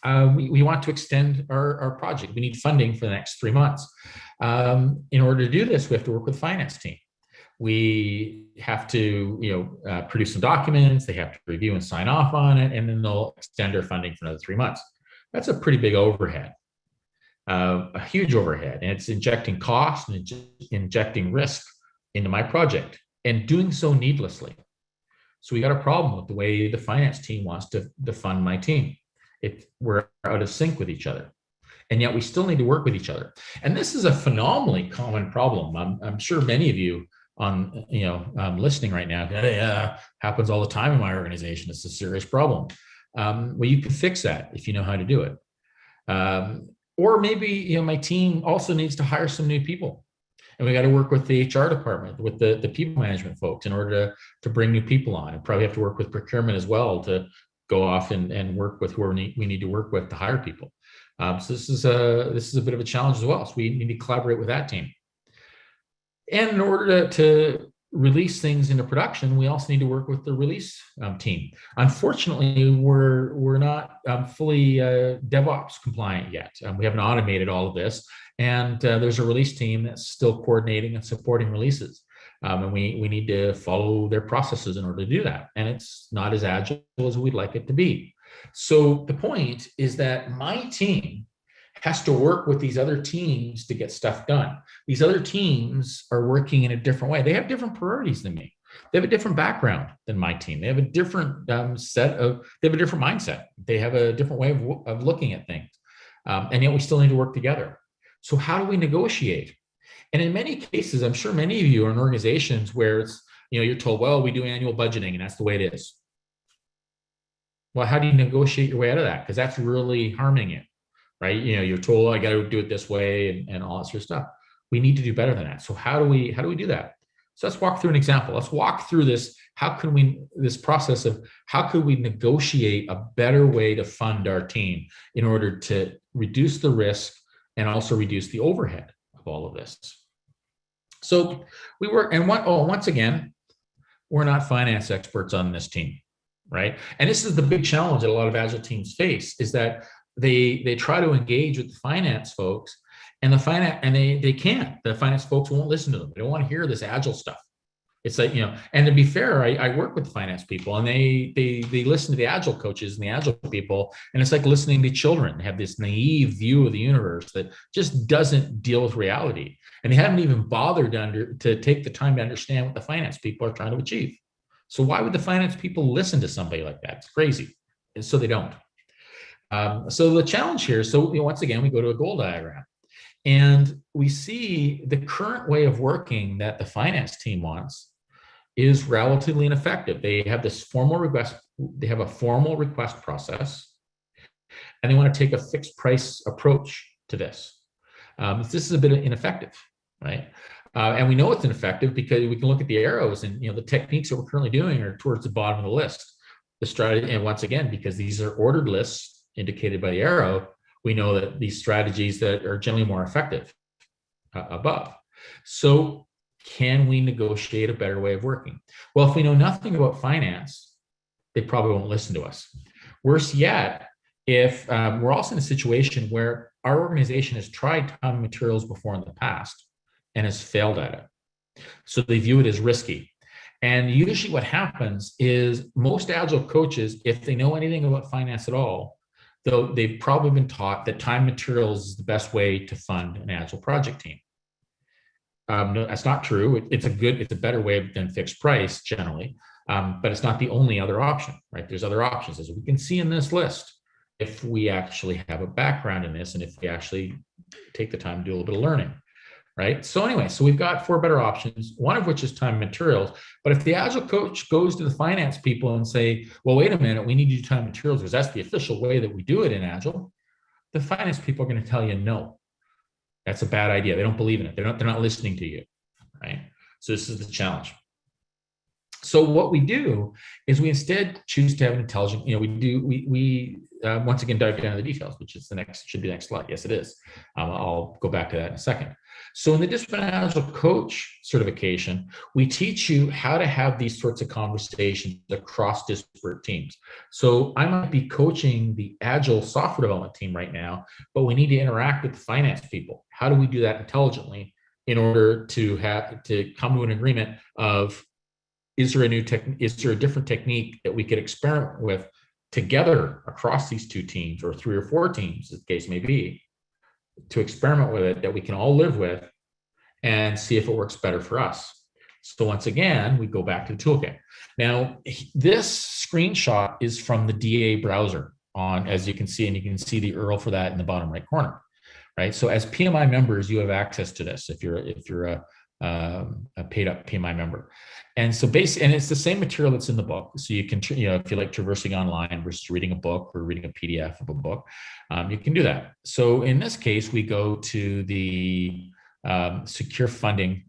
we want to extend our project. We need funding for the next 3 months. In order to do this, we have to work with the finance team. We have to produce some documents. They have to review and sign off on it, and then they'll extend our funding for another 3 months. That's a pretty big overhead. A huge overhead, and it's injecting cost and injecting risk into my project, and doing so needlessly. So we got a problem with the way the finance team wants to fund my team. We're out of sync with each other, and yet we still need to work with each other. And this is a phenomenally common problem. I'm sure many of you listening right now, happens all the time in my organization. It's a serious problem. Well, you can fix that if you know how to do it. Or maybe, my team also needs to hire some new people, and we got to work with the HR department, with the people management folks in order to bring new people on, and probably have to work with procurement as well to go off and work with who we need to work with to hire people. So this is a bit of a challenge as well. So we need to collaborate with that team. And in order to release things into production, we also need to work with the release team. Unfortunately, we're not fully DevOps compliant yet. We haven't automated all of this, and there's a release team that's still coordinating and supporting releases. And we need to follow their processes in order to do that. And it's not as agile as we'd like it to be. So the point is that my team has to work with these other teams to get stuff done. These other teams are working in a different way. They have different priorities than me. They have a different background than my team. They have a different they have a different mindset. They have a different way of looking at things. And yet we still need to work together. So how do we negotiate? And in many cases, I'm sure many of you are in organizations where it's, you're told, well, we do annual budgeting and that's the way it is. Well, how do you negotiate your way out of that? Because that's really harming you, right? You're told, I got to do it this way and all that sort of stuff. We need to do better than that. So how do we do that? So let's walk through an example. Let's walk through this. This process of how could we negotiate a better way to fund our team in order to reduce the risk and also reduce the overhead of all of this. So we work, and once again, we're not finance experts on this team, right? And this is the big challenge that a lot of Agile teams face, is that they try to engage with the finance folks, and they can't. The finance folks won't listen to them. They don't want to hear this Agile stuff. It's like, and to be fair, I work with finance people, and they listen to the Agile coaches and the Agile people, and it's like listening to children. They have this naive view of the universe that just doesn't deal with reality. And they haven't even bothered to take the time to understand what the finance people are trying to achieve. So why would the finance people listen to somebody like that? It's crazy. And so they don't. So the challenge here, once again, we go to a goal diagram. And we see the current way of working that the finance team wants is relatively ineffective. They have this formal request, they have a formal request process, and they want to take a fixed price approach to this. This is a bit ineffective, right? And we know it's ineffective because we can look at the arrows, and the techniques that we're currently doing are towards the bottom of the list. The strategy, and once again, because these are ordered lists indicated by the arrow, we know that these strategies that are generally more effective above. So can we negotiate a better way of working? Well, if we know nothing about finance, they probably won't listen to us. Worse yet, if we're also in a situation where our organization has tried time and materials before in the past and has failed at it. So they view it as risky. And usually what happens is most Agile coaches, if they know anything about finance at all, though they've probably been taught that time materials is the best way to fund an Agile project team. No, that's not true. It's a better way than fixed price generally, but it's not the only other option, right? There's other options, as we can see in this list, if we actually have a background in this and if we actually take the time to do a little bit of learning, right? So anyway, so we've got 4 better options, one of which is time and materials. But if the Agile coach goes to the finance people and say, well, wait a minute, we need to do time and materials because that's the official way that we do it in Agile, the finance people are going to tell you, no, that's a bad idea. They don't believe in it. They're not listening to you, right? So this is the challenge. So what we do is we instead choose to have an intelligent, we once again dive down to the details, which is should be the next slide. Yes, it is. I'll go back to that in a second. So in the Disciplined Agile Coach certification, we teach you how to have these sorts of conversations across disparate teams. So I might be coaching the Agile software development team right now, but we need to interact with the finance people. How do we do that intelligently in order to come to an agreement of, is there a different technique that we could experiment with together across these 2 teams or 3 or 4 teams, as the case may be, to experiment with it that we can all live with and see if it works better for us. So once again, we go back to the toolkit. Now, this screenshot is from the DA browser as you can see, and you can see the URL for that in the bottom right corner, right? So as PMI members, you have access to this if you're a paid up PMI member. And so and it's the same material that's in the book. So you can, if you like traversing online versus reading a book or reading a PDF of a book, you can do that. So in this case, we go to the secure funding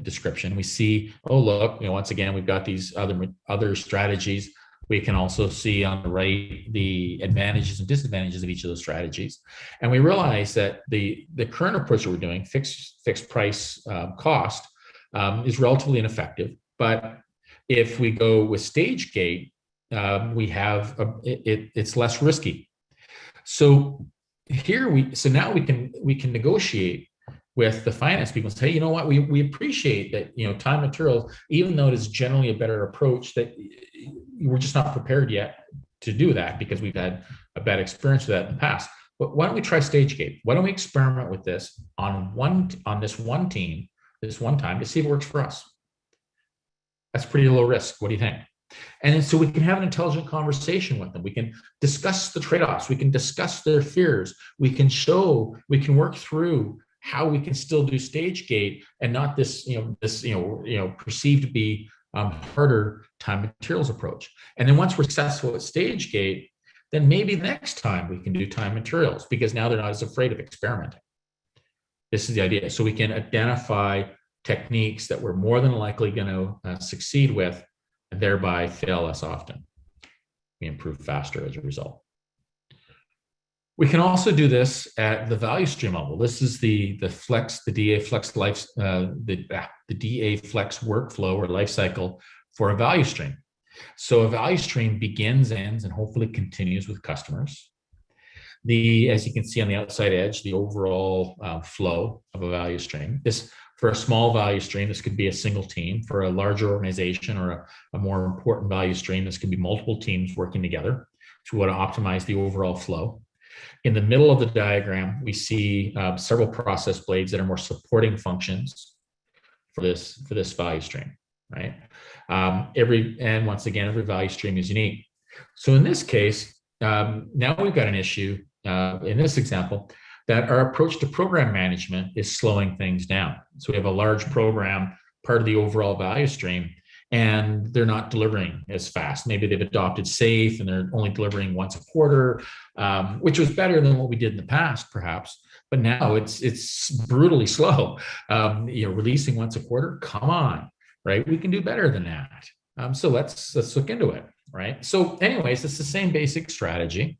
description. We see, oh, look, once again, we've got these other strategies We can also see on the right the advantages and disadvantages of each of those strategies. And we realize that the current approach that we're doing, fixed price cost, is relatively ineffective. But if we go with stage gate, we have it's less risky. So now we can negotiate with the finance people and say, hey, you know what, we appreciate that, time materials, even though it is generally a better approach, that we're just not prepared yet to do that because we've had a bad experience with that in the past. But why don't we try stage gate? Why don't we experiment with this on this one team, this one time, to see if it works for us? That's pretty low risk. What do you think? And then so we can have an intelligent conversation with them. We can discuss the trade-offs. We can discuss their fears. We can work through how we can still do stage gate and not this perceived to be harder time materials approach. And then once we're successful at stage gate, then maybe next time we can do time materials, because now they're not as afraid of experimenting. This is the idea. So we can identify techniques that we're more than likely going to succeed with, and thereby fail less often. We improve faster as a result. We can also do this at the value stream level. This is the DA Flex life, the DA Flex workflow or life cycle for a value stream. So a value stream begins, ends, and hopefully continues with customers. As you can see on the outside edge, the overall flow of a value stream. For a small value stream, this could be a single team. For a larger organization or a more important value stream, this could be multiple teams working together to want to optimize the overall flow. In the middle of the diagram, we see several process blades that are more supporting functions for this value stream, right? And once again, every value stream is unique. So in this case, now we've got an issue in this example that our approach to program management is slowing things down. So we have a large program, part of the overall value stream, and they're not delivering as fast. Maybe they've adopted SAFe and they're only delivering once a quarter, which was better than what we did in the past, perhaps. But now it's brutally slow. Releasing once a quarter, come on, right? We can do better than that. So let's look into it, right? So anyways, it's the same basic strategy.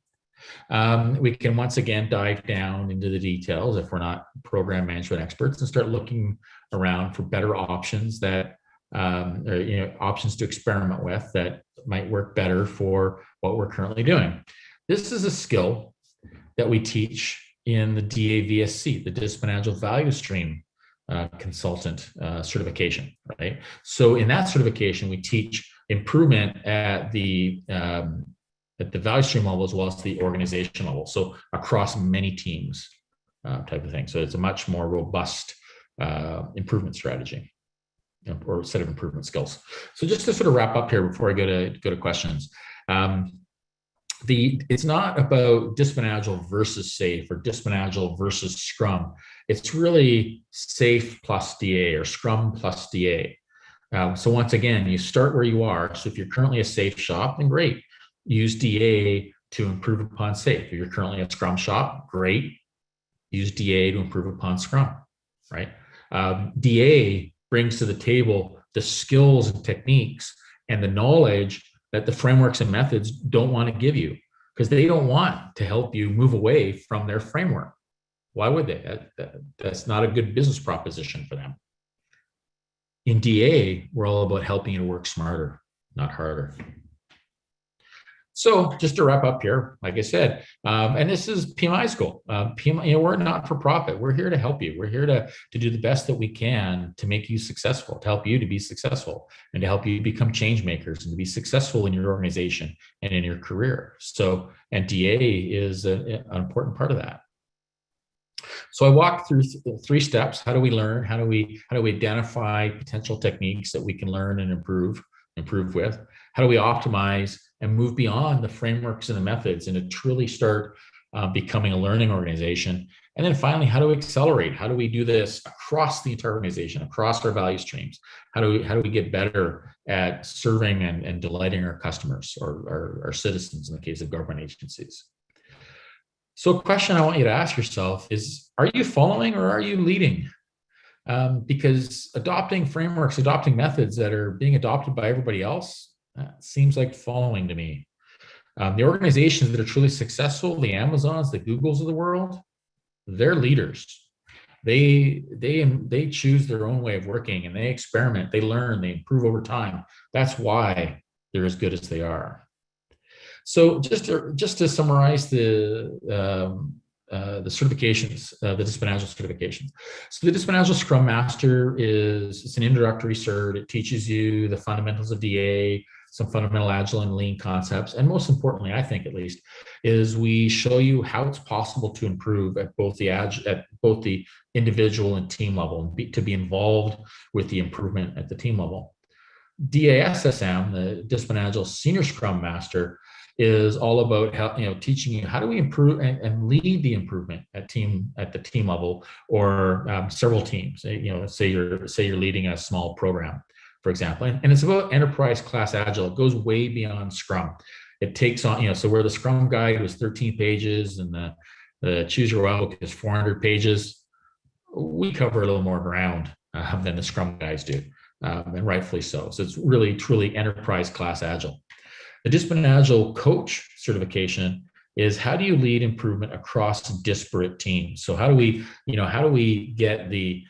We can once again dive down into the details if we're not program management experts and start looking around for better options that options to experiment with that might work better for what we're currently doing. This is a skill that we teach in the DAVSC, the Disciplined Agile Value Stream Consultant certification, right? So in that certification, we teach improvement at the value stream level as well as the organization level. So across many teams type of thing. So it's a much more robust improvement strategy or set of improvement skills. So just to sort of wrap up here before I go to questions. It's not about Disciplined Agile versus SAFe or Disciplined Agile versus Scrum. It's really SAFe plus DA or Scrum plus DA. So once again, you start where you are. So if you're currently a SAFe shop, then great. Use DA to improve upon SAFe. If you're currently a Scrum shop, great. Use DA to improve upon Scrum, right? DA brings to the table the skills and techniques and the knowledge that the frameworks and methods don't want to give you, because they don't want to help you move away from their framework. Why would they? That's not a good business proposition for them. In DA, we're all about helping you to work smarter, not harder. So just to wrap up here, like I said, and this is PMI school. PMI, we're not for profit. We're here to help you. We're here to do the best that we can to make you successful, to help you to be successful, and to help you become change makers and to be successful in your organization and in your career. So, and DA is an important part of that. So I walked through 3 steps. How do we learn? How do we identify potential techniques that we can learn and improve with? How do we optimize and move beyond the frameworks and the methods and to truly start becoming a learning organization? And then finally, how do we accelerate? How do we do this across the entire organization, across our value streams? How do we get better at serving and delighting our customers or our citizens in the case of government agencies? So a question I want you to ask yourself is, are you following or are you leading? Because adopting frameworks, adopting methods that are being adopted by everybody else That seems like following to me. The organizations that are truly successful, the Amazons, the Googles of the world, they're leaders. They choose their own way of working, and they experiment, they learn, they improve over time. That's why they're as good as they are. So just to summarize the certifications, the Disciplined Agile certifications. So the Disciplined Agile Scrum Master it's an introductory cert. It teaches you the fundamentals of DA, some fundamental Agile and Lean concepts. And most importantly, I think at least, is we show you how it's possible to improve at both the individual and team level, and to be involved with the improvement at the team level. DASSM, the Disciplined Agile Senior Scrum Master, is all about teaching you how do we improve and lead the improvement at the team level, or several teams. Say you're leading a small program, for example, and it's about enterprise class Agile. It goes way beyond Scrum. It takes on, so where the Scrum guide was 13 pages and the Choose Your Own book is 400 pages, we cover a little more ground than the Scrum guys do, and rightfully so. So it's really, truly enterprise class Agile. The Disciplined Agile Coach certification is how do you lead improvement across disparate teams? So how do we get the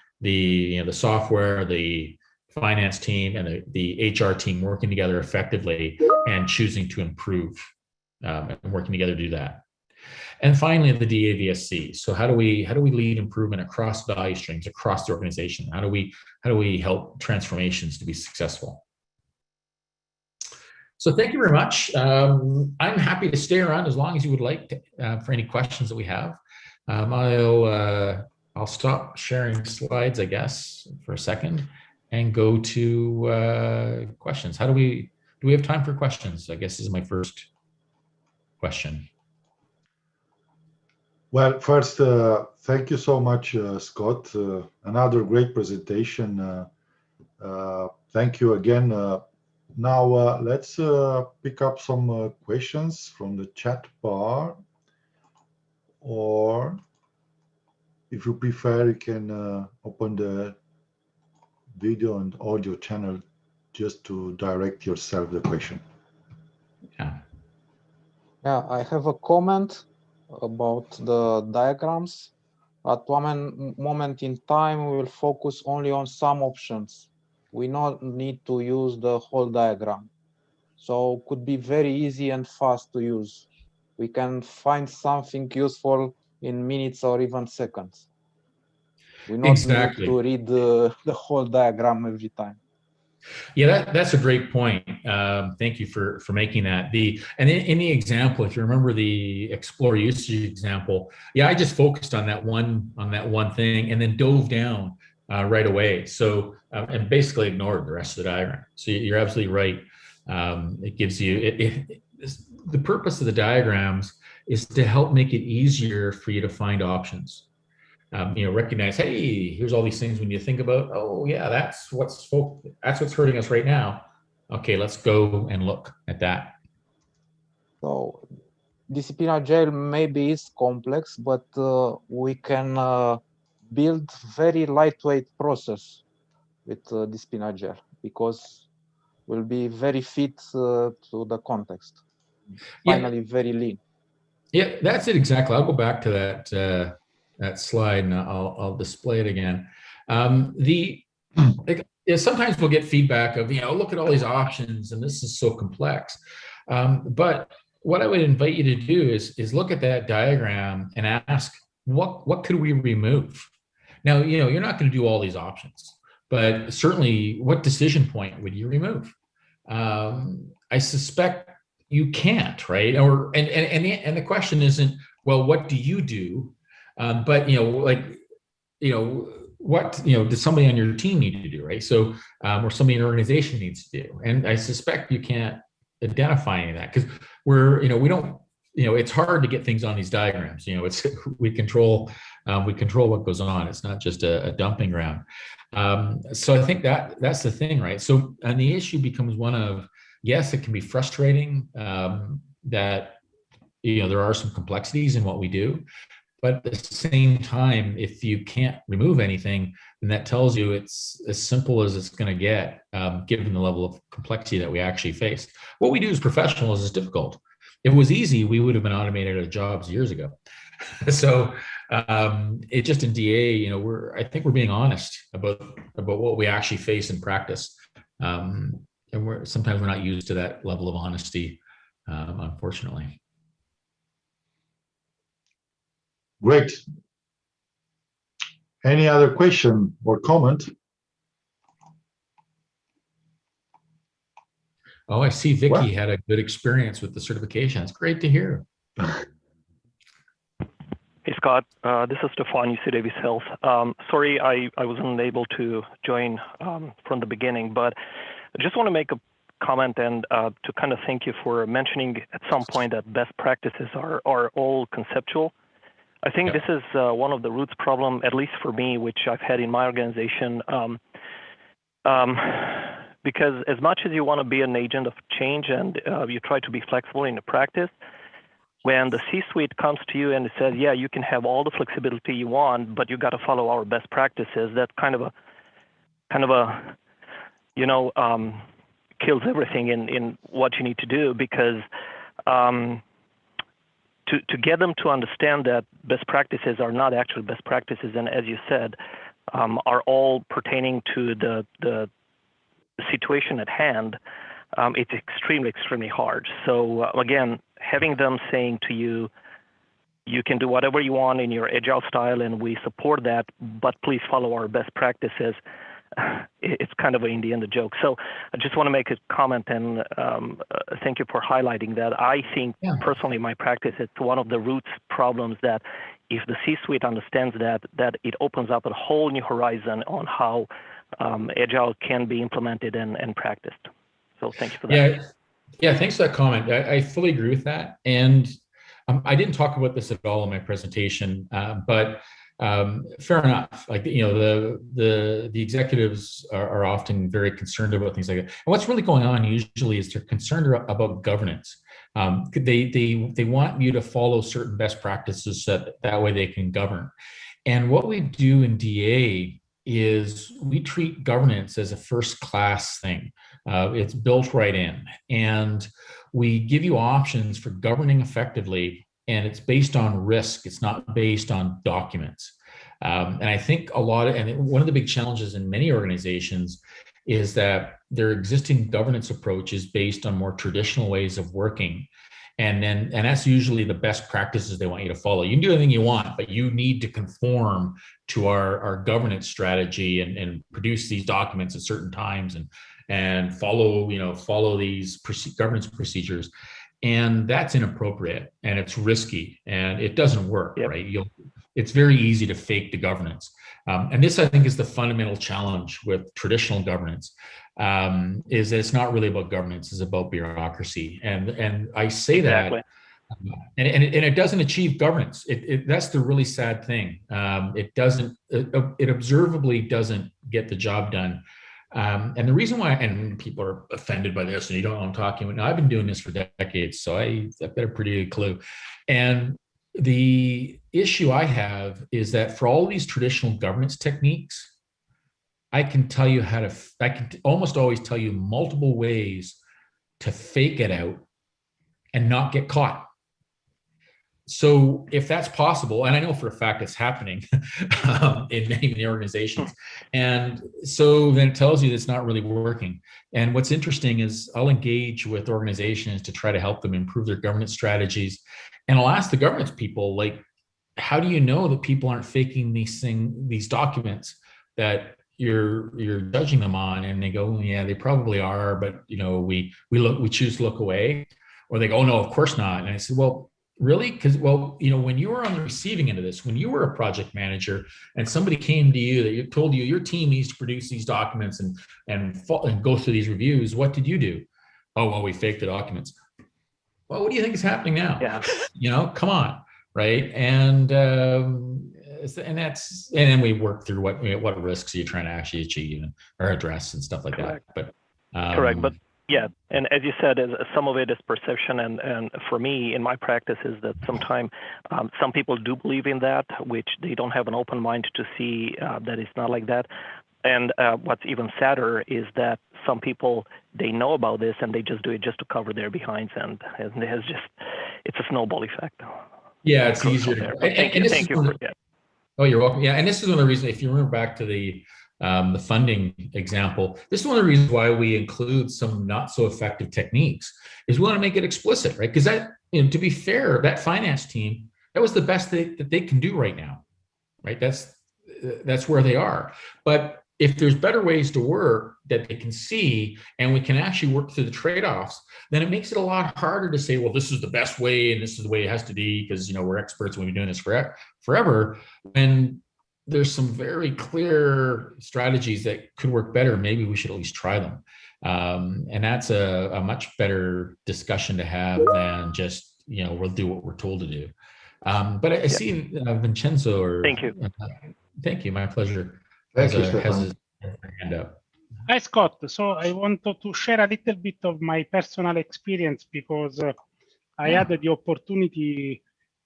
software, the finance team, and the HR team working together effectively and choosing to improve, and working together to do that? And finally, the DAVSC. So how do we lead improvement across value streams, across the organization? How do we help transformations to be successful? So thank you very much. I'm happy to stay around as long as you would like to, for any questions that we have. I'll stop sharing slides, I guess, for a second, and go to questions. Do we have time for questions? I guess this is my first question. Well, first, thank you so much, Scott. Another great presentation. Thank you again. Now, let's pick up some questions from the chat bar, or if you prefer, you can open the video and audio channel just to direct yourself the question. Yeah, I have a comment about the diagrams. At one moment in time, we will focus only on some options. We not need to use the whole diagram. So could be very easy and fast to use. We can find something useful in minutes or even seconds. We not Exactly. need to read the whole diagram every time. Yeah, that's a great point. Thank you for making that. And in the example, if you remember the explore usage example, yeah, I just focused on that one thing and then dove down right away. So and basically ignored the rest of the diagram. So you're absolutely right. It gives you the purpose of the diagrams is to help make it easier for you to find options. Recognize, hey, here's all these things when you think about, oh yeah, that's what's hurting us right now. Okay, let's go and look at that. So Disciplined Agile maybe is complex, but we can build very lightweight process with Disciplined Agile because will be very fit to the context. Finally, very lean. Yeah, that's it exactly. I'll go back to that slide and I'll display it again. Sometimes we'll get feedback of, look at all these options and this is so complex. But what I would invite you to do is look at that diagram and ask, what could we remove? Now, you're not going to do all these options, but certainly what decision point would you remove? I suspect you can't, right? And the question isn't, well, what do you do? But what does somebody on your team need to do, right? So or somebody in an organization needs to do. And I suspect you can't identify any of that because we don't, it's hard to get things on these diagrams. We control what goes on. It's not just a dumping ground. So I think that's the thing, right? So and the issue becomes one of, yes, it can be frustrating that there are some complexities in what we do. But at the same time, if you can't remove anything, And that tells you it's as simple as it's going to get, given the level of complexity that we actually face. What we do as professionals is difficult. If it was easy, we would have been automated out of jobs years ago. So it just in DA, you know, I think we're being honest about what we actually face in practice. And sometimes we're not used to that level of honesty, unfortunately. Great. Any other question or comment? Oh, I see Vicky had a good experience with the certification. It's great to hear. Hey, Scott. This is Stefan, UC Davis Health. Sorry, I wasn't able to join from the beginning, but I just want to make a comment and to kind of thank you for mentioning at some point that best practices are all conceptual. I think this is one of the roots problem, at least for me, which I've had in my organization. Because as much as you want to be an agent of change and you try to be flexible in the practice, when the C-suite comes to you and it says, yeah, you can have all the flexibility you want, but you got to follow our best practices, that kind of a you know, kills everything in what you need to do, because to get them to understand that best practices are not actually best practices, and as you said, are all pertaining to the situation at hand, it's extremely hard. So again, having them saying to you, you can do whatever you want in your agile style and we support that, but please follow our best practices, it's kind of in the end a joke. So I just want to make a comment and thank you for highlighting that. I think personally my practice, it's one of the roots problems that if the C-suite understands that it opens up a whole new horizon on how agile can be implemented and practiced. So thank you for that. Yeah, thanks for that comment. I fully agree with that. And I didn't talk about this at all in my presentation, but fair enough. Like, you know, the executives are often very concerned about things like that. And what's really going on usually is they're concerned about governance. They want you to follow certain best practices so that way they can govern. And what we do in DA is we treat governance as a first-class thing. It's built right in, and we give you options for governing effectively, and it's based on risk. It's not based on documents. And I think one of the big challenges in many organizations is that their existing governance approach is based on more traditional ways of working. And that's usually the best practices they want you to follow. You can do anything you want, but you need to conform to our governance strategy and produce these documents at certain times and follow these governance procedures. And that's inappropriate and it's risky and it doesn't work, right? It's very easy to fake the governance. And this, I think, is the fundamental challenge with traditional governance, is that it's not really about governance, it's about bureaucracy. And I say that, and it doesn't achieve governance. That's the really sad thing. It observably doesn't get the job done. And the reason why, and people are offended by this, and you don't know what I'm talking about. Now, I've been doing this for decades, so I've got a pretty good clue. And the issue I have is that for all these traditional governance techniques, I can almost always tell you multiple ways to fake it out and not get caught. So if that's possible, and I know for a fact it's happening in many organizations, and so then it tells you that it's not really working. And what's interesting is I'll engage with organizations to try to help them improve their governance strategies. And I'll ask the governance people, like, how do you know that people aren't faking these documents that you're judging them on? And they go, yeah, they probably are, but you know, we choose to look away. Or they go, oh no, of course not. And I said, well, really? Because, well, you know, when you were on the receiving end of this, when you were a project manager and somebody came to you that told you your team needs to produce these documents and go through these reviews, what did you do? Oh, well, we faked the documents. Well, what do you think is happening now? Yeah. You know, come on, right? And then we work through what risks are you trying to actually achieve or address and stuff like that. But correct. But Yeah, and as you said, some of it is perception, and for me, in my practice, is that sometimes some people do believe in that, which they don't have an open mind to see that it's not like that. And what's even sadder is that some people, they know about this and they just do it just to cover their behinds, and it's a snowball effect. Yeah, it's easier to. Thank you for that. Oh, you're welcome. Yeah, and this is one of the reasons, if you remember back to the funding example, this is one of the reasons why we include some not so effective techniques, is we want to make it explicit, right? Because that, to be fair, that finance team, that was the best that they can do right now, right? That's where they are. But if there's better ways to work that they can see, and we can actually work through the trade-offs, then it makes it a lot harder to say, well, this is the best way and this is the way it has to be, because we're experts and we've been doing this forever. When there's some very clear strategies that could work better, maybe we should at least try them. And that's a much better discussion to have than just, we'll do what we're told to do. But I see Vincenzo. Thank you. Thank you. My pleasure. Thank you, Has Stefan. his hand up. Hi, Scott. So I wanted to share a little bit of my personal experience, because I had the opportunity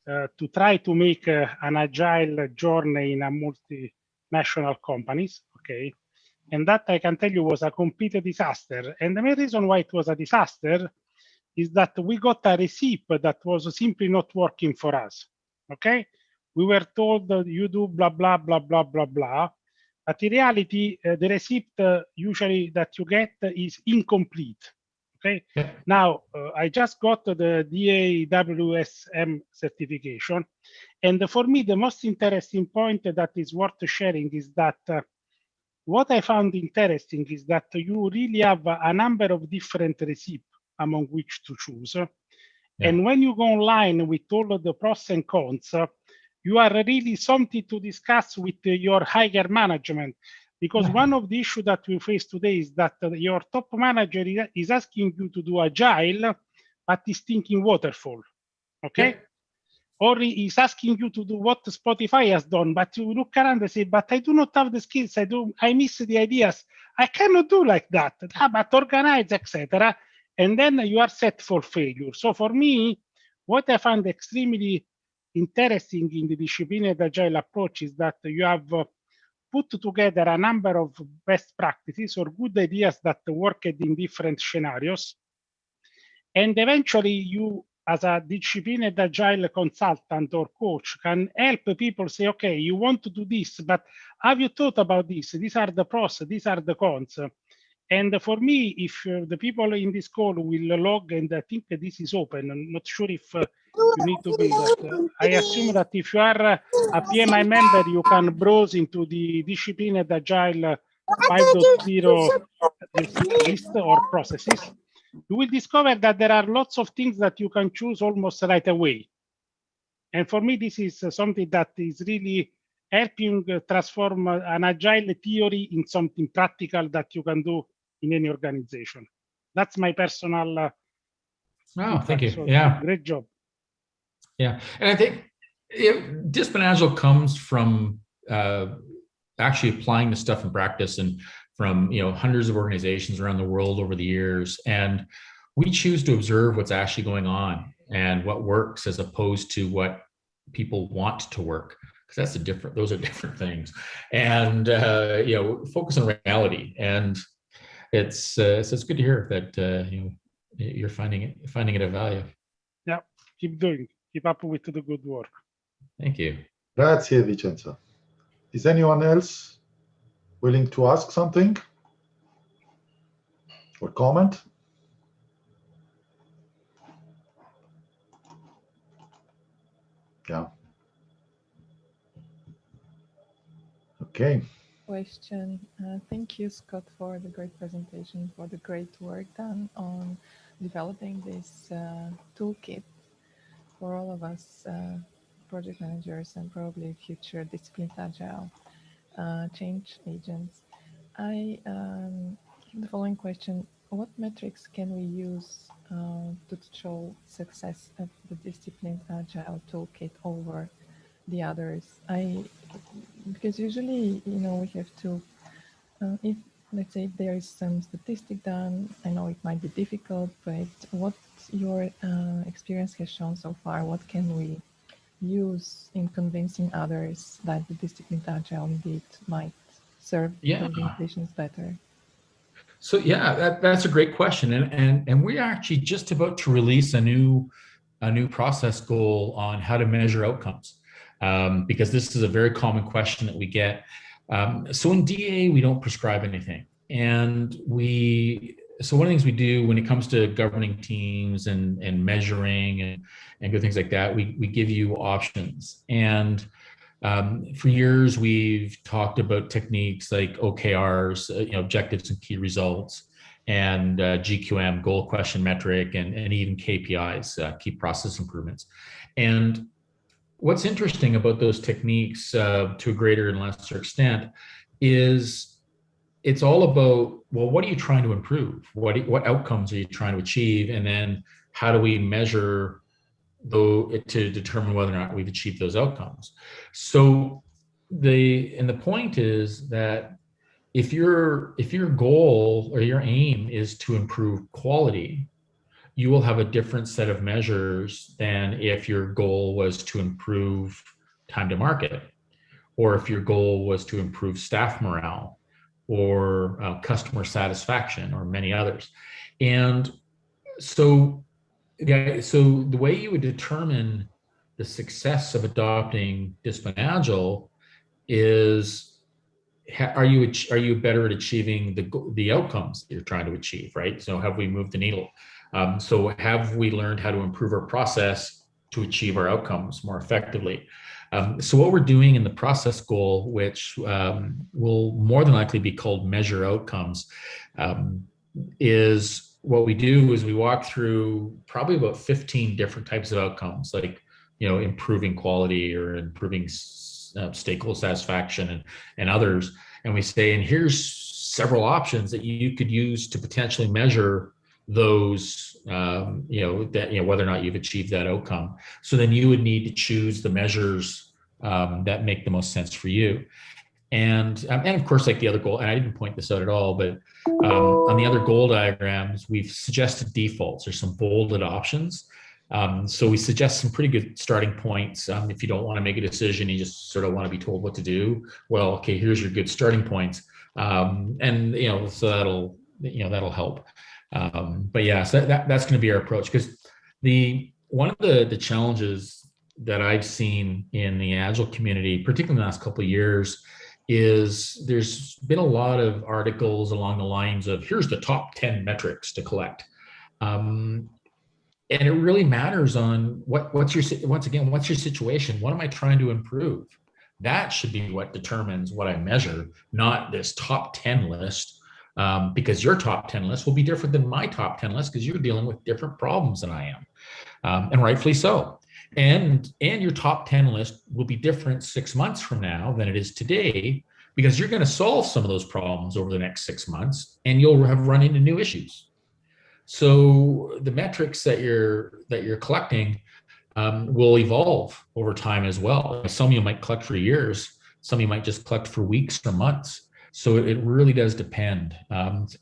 to try to make an agile journey in a multinational companies. Okay. And that, I can tell you, was a complete disaster. And the main reason why it was a disaster is that we got a recipe that was simply not working for us. Okay. We were told that you do blah, blah, blah, blah, blah, blah. But in reality, the receipt usually that you get is incomplete. Okay. Yeah. Now, I just got the DAWSM certification. And for me, the most interesting point that is worth sharing is that what I found interesting is that you really have a number of different receipts among which to choose. Yeah. And when you go online with all of the pros and cons, you are really something to discuss with your higher management, because one of the issues that we face today is that your top manager is asking you to do agile, but is thinking waterfall. Okay. Yeah. Or he's asking you to do what Spotify has done, but you look around and say, but I do not have the skills. I miss the ideas. I cannot do like that. But organize, etc. And then you are set for failure. So for me, what I find extremely interesting in the Disciplined Agile approach is that you have put together a number of best practices or good ideas that worked in different scenarios. And eventually you, as a Disciplined Agile consultant or coach, can help people say, okay, you want to do this, but have you thought about this? These are the pros, these are the cons. And for me, if the people in this call will log, and I think this is open, I'm not sure if you need to be, but I assume that if you are a PMI member, you can browse into the Disciplined Agile 5.0 list or processes. You will discover that there are lots of things that you can choose almost right away. And for me, this is something that is really helping transform an agile theory in something practical that you can do in any organization. That's my personal feedback. Thank you. So Yeah. Great job. Yeah. And I think Disciplined Agile comes from actually applying the stuff in practice, and from hundreds of organizations around the world over the years. And we choose to observe what's actually going on and what works, as opposed to what people want to work, because those are different things. And focus on reality. And it's good to hear that you're finding it of value. Yeah, keep up with the good work. Thank you. Grazie, Vincenzo. Is anyone else willing to ask something or comment? Yeah. Okay. Question. Thank you, Scott, for the great presentation, for the great work done on developing this toolkit for all of us project managers and probably future Disciplined Agile change agents. I have the following question. What metrics can we use to show success of the Disciplined Agile toolkit over the others? Because usually, we have to, if let's say there is some statistic done. I know it might be difficult, but what your experience has shown so far, what can we use in convincing others that the disciplined agile indeed might serve organizations better? So yeah, that's a great question, and we're actually just about to release a new process goal on how to measure outcomes, because this is a very common question that we get. So in DA, we don't prescribe anything, and so one of the things we do when it comes to governing teams and measuring and good things like that, we give you options. And for years, we've talked about techniques like OKRs, objectives and key results, and GQM, goal question metric, and even KPIs, key process improvements. And what's interesting about those techniques to a greater and lesser extent is it's all about, well, what are you trying to improve? What outcomes are you trying to achieve? And then how do we measure to determine whether or not we've achieved those outcomes? So the point is that if your goal or your aim is to improve quality, you will have a different set of measures than if your goal was to improve time to market, or if your goal was to improve staff morale, or customer satisfaction, or many others. And so the way you would determine the success of adopting Disciplined Agile is, are you better at achieving the outcomes that you're trying to achieve, right? So have we moved the needle? So have we learned how to improve our process to achieve our outcomes more effectively? So what we're doing in the process goal, which will more than likely be called measure outcomes, is what we do is we walk through probably about 15 different types of outcomes, like, improving quality or improving stakeholder satisfaction and others. And we say, and here's several options that you could use to potentially measure those, whether or not you've achieved that outcome. So then you would need to choose the measures that make the most sense for you. And of course, like the other goal, and I didn't point this out at all, but on the other goal diagrams, we've suggested defaults or some bolded options. So we suggest some pretty good starting points. If you don't want to make a decision, you just sort of want to be told what to do. Well, okay, here's your good starting points. So that'll help. But yeah, so that's going to be our approach, because one of the challenges that I've seen in the Agile community, particularly in the last couple of years, is there's been a lot of articles along the lines of, here's the top 10 metrics to collect. And it really matters on what's your situation? What am I trying to improve? That should be what determines what I measure, not this top 10 list, because your top 10 list will be different than my top 10 list, because you're dealing with different problems than I am, and rightfully so. And your top 10 list will be different 6 months from now than it is today, because you're going to solve some of those problems over the next 6 months, and you'll have run into new issues. So the metrics that you're collecting will evolve over time as well. Some you might collect for years, some you might just collect for weeks or months. So it really does depend.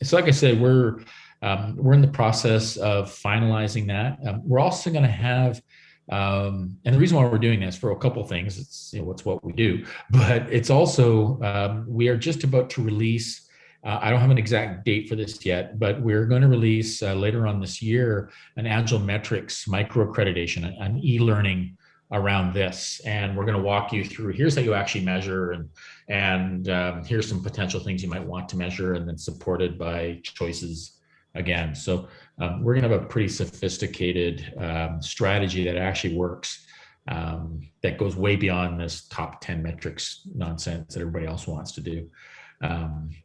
So like I said, we're in the process of finalizing that. We're also going to have, and the reason why we're doing this, for a couple of things, it's what we do, but it's also we are just about to release. I don't have an exact date for this yet, but we're going to release later on this year an Agile Metrics micro-accreditation, an e-learning around this. And we're going to walk you through, here's how you actually measure, and here's some potential things you might want to measure, and then supported by choices again. So we're going to have a pretty sophisticated strategy that actually works, that goes way beyond this top 10 metrics nonsense that everybody else wants to do.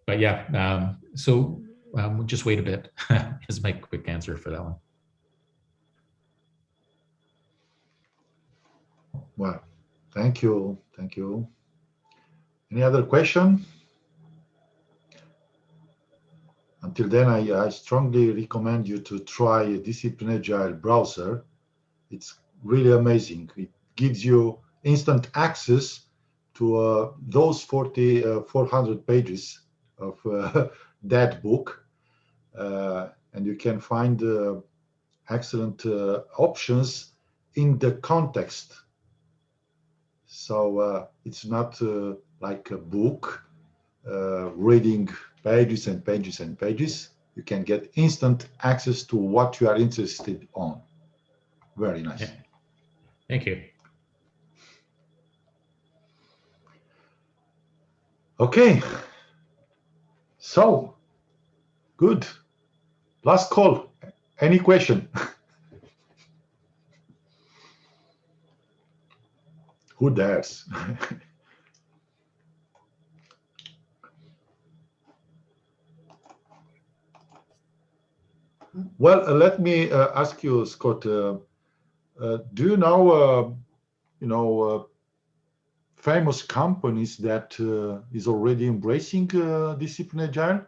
But yeah, so we'll just wait a bit is my quick answer for that one. Well, thank you. Thank you. Any other question? Until then, I strongly recommend you to try a Disciplined Agile browser. It's really amazing. It gives you instant access to those 400 pages of that book, and you can find excellent options in the context. So it's not like a book reading pages and pages and pages. You can get instant access to what you are interested on. Very nice. Yeah. Thank you. Okay. So, good. Last call. Any question? Who dares? Well, let me ask you, Scott. Do you know, famous companies that is already embracing Disciplined Agile?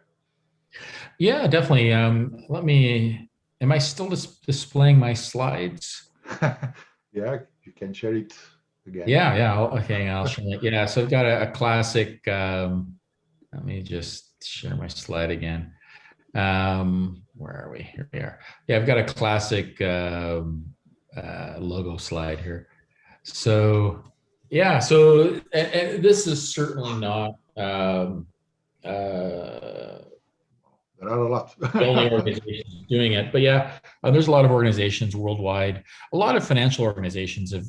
Yeah, definitely. Am I still displaying my slides? Yeah, you can share it again. Yeah. Okay, I'll share it. Yeah, so I've got a classic. Let me just share my slide again. Where are we? Here we are. Yeah, I've got a classic logo slide here. So yeah, so and this is certainly not There are a lot. the only organizations doing it, but yeah, there's a lot of organizations worldwide. A lot of financial organizations have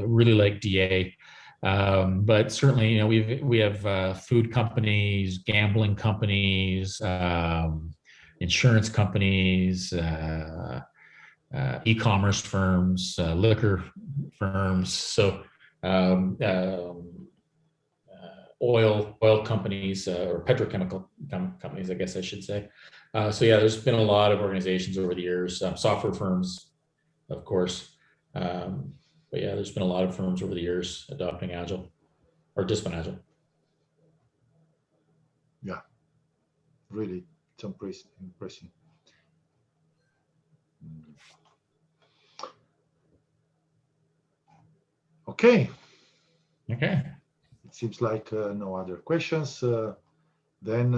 really like DA, but certainly, you know, we have food companies, gambling companies, insurance companies, e-commerce firms, liquor firms. So oil companies or petrochemical companies, I guess I should say. So yeah, there's been a lot of organizations over the years, software firms, of course. But yeah, there's been a lot of firms over the years adopting Agile or Disciplined Agile. Yeah, really, it's impressive. Okay. Okay. It seems like no other questions. Then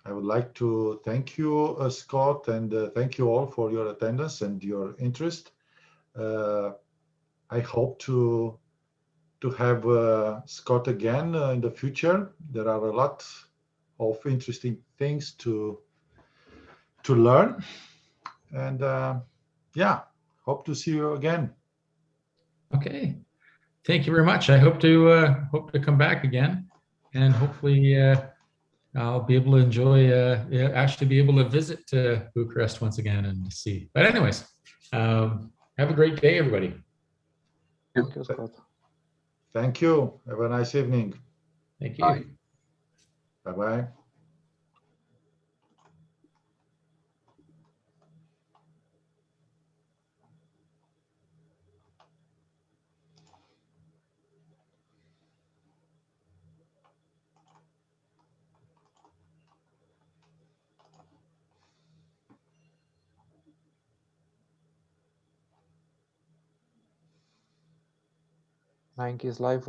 I would like to thank you, Scott, and thank you all for your attendance and your interest. I hope to have Scott again in the future. There are a lot of interesting things to learn, and yeah, hope to see you again. Okay. Thank you very much. I hope to come back again, and hopefully I'll be able to enjoy, actually be able to visit Bucharest once again and see. But anyways, have a great day, everybody. Thank you, Scott. Thank you. Have a nice evening. Thank you. Bye-bye. Nike is live.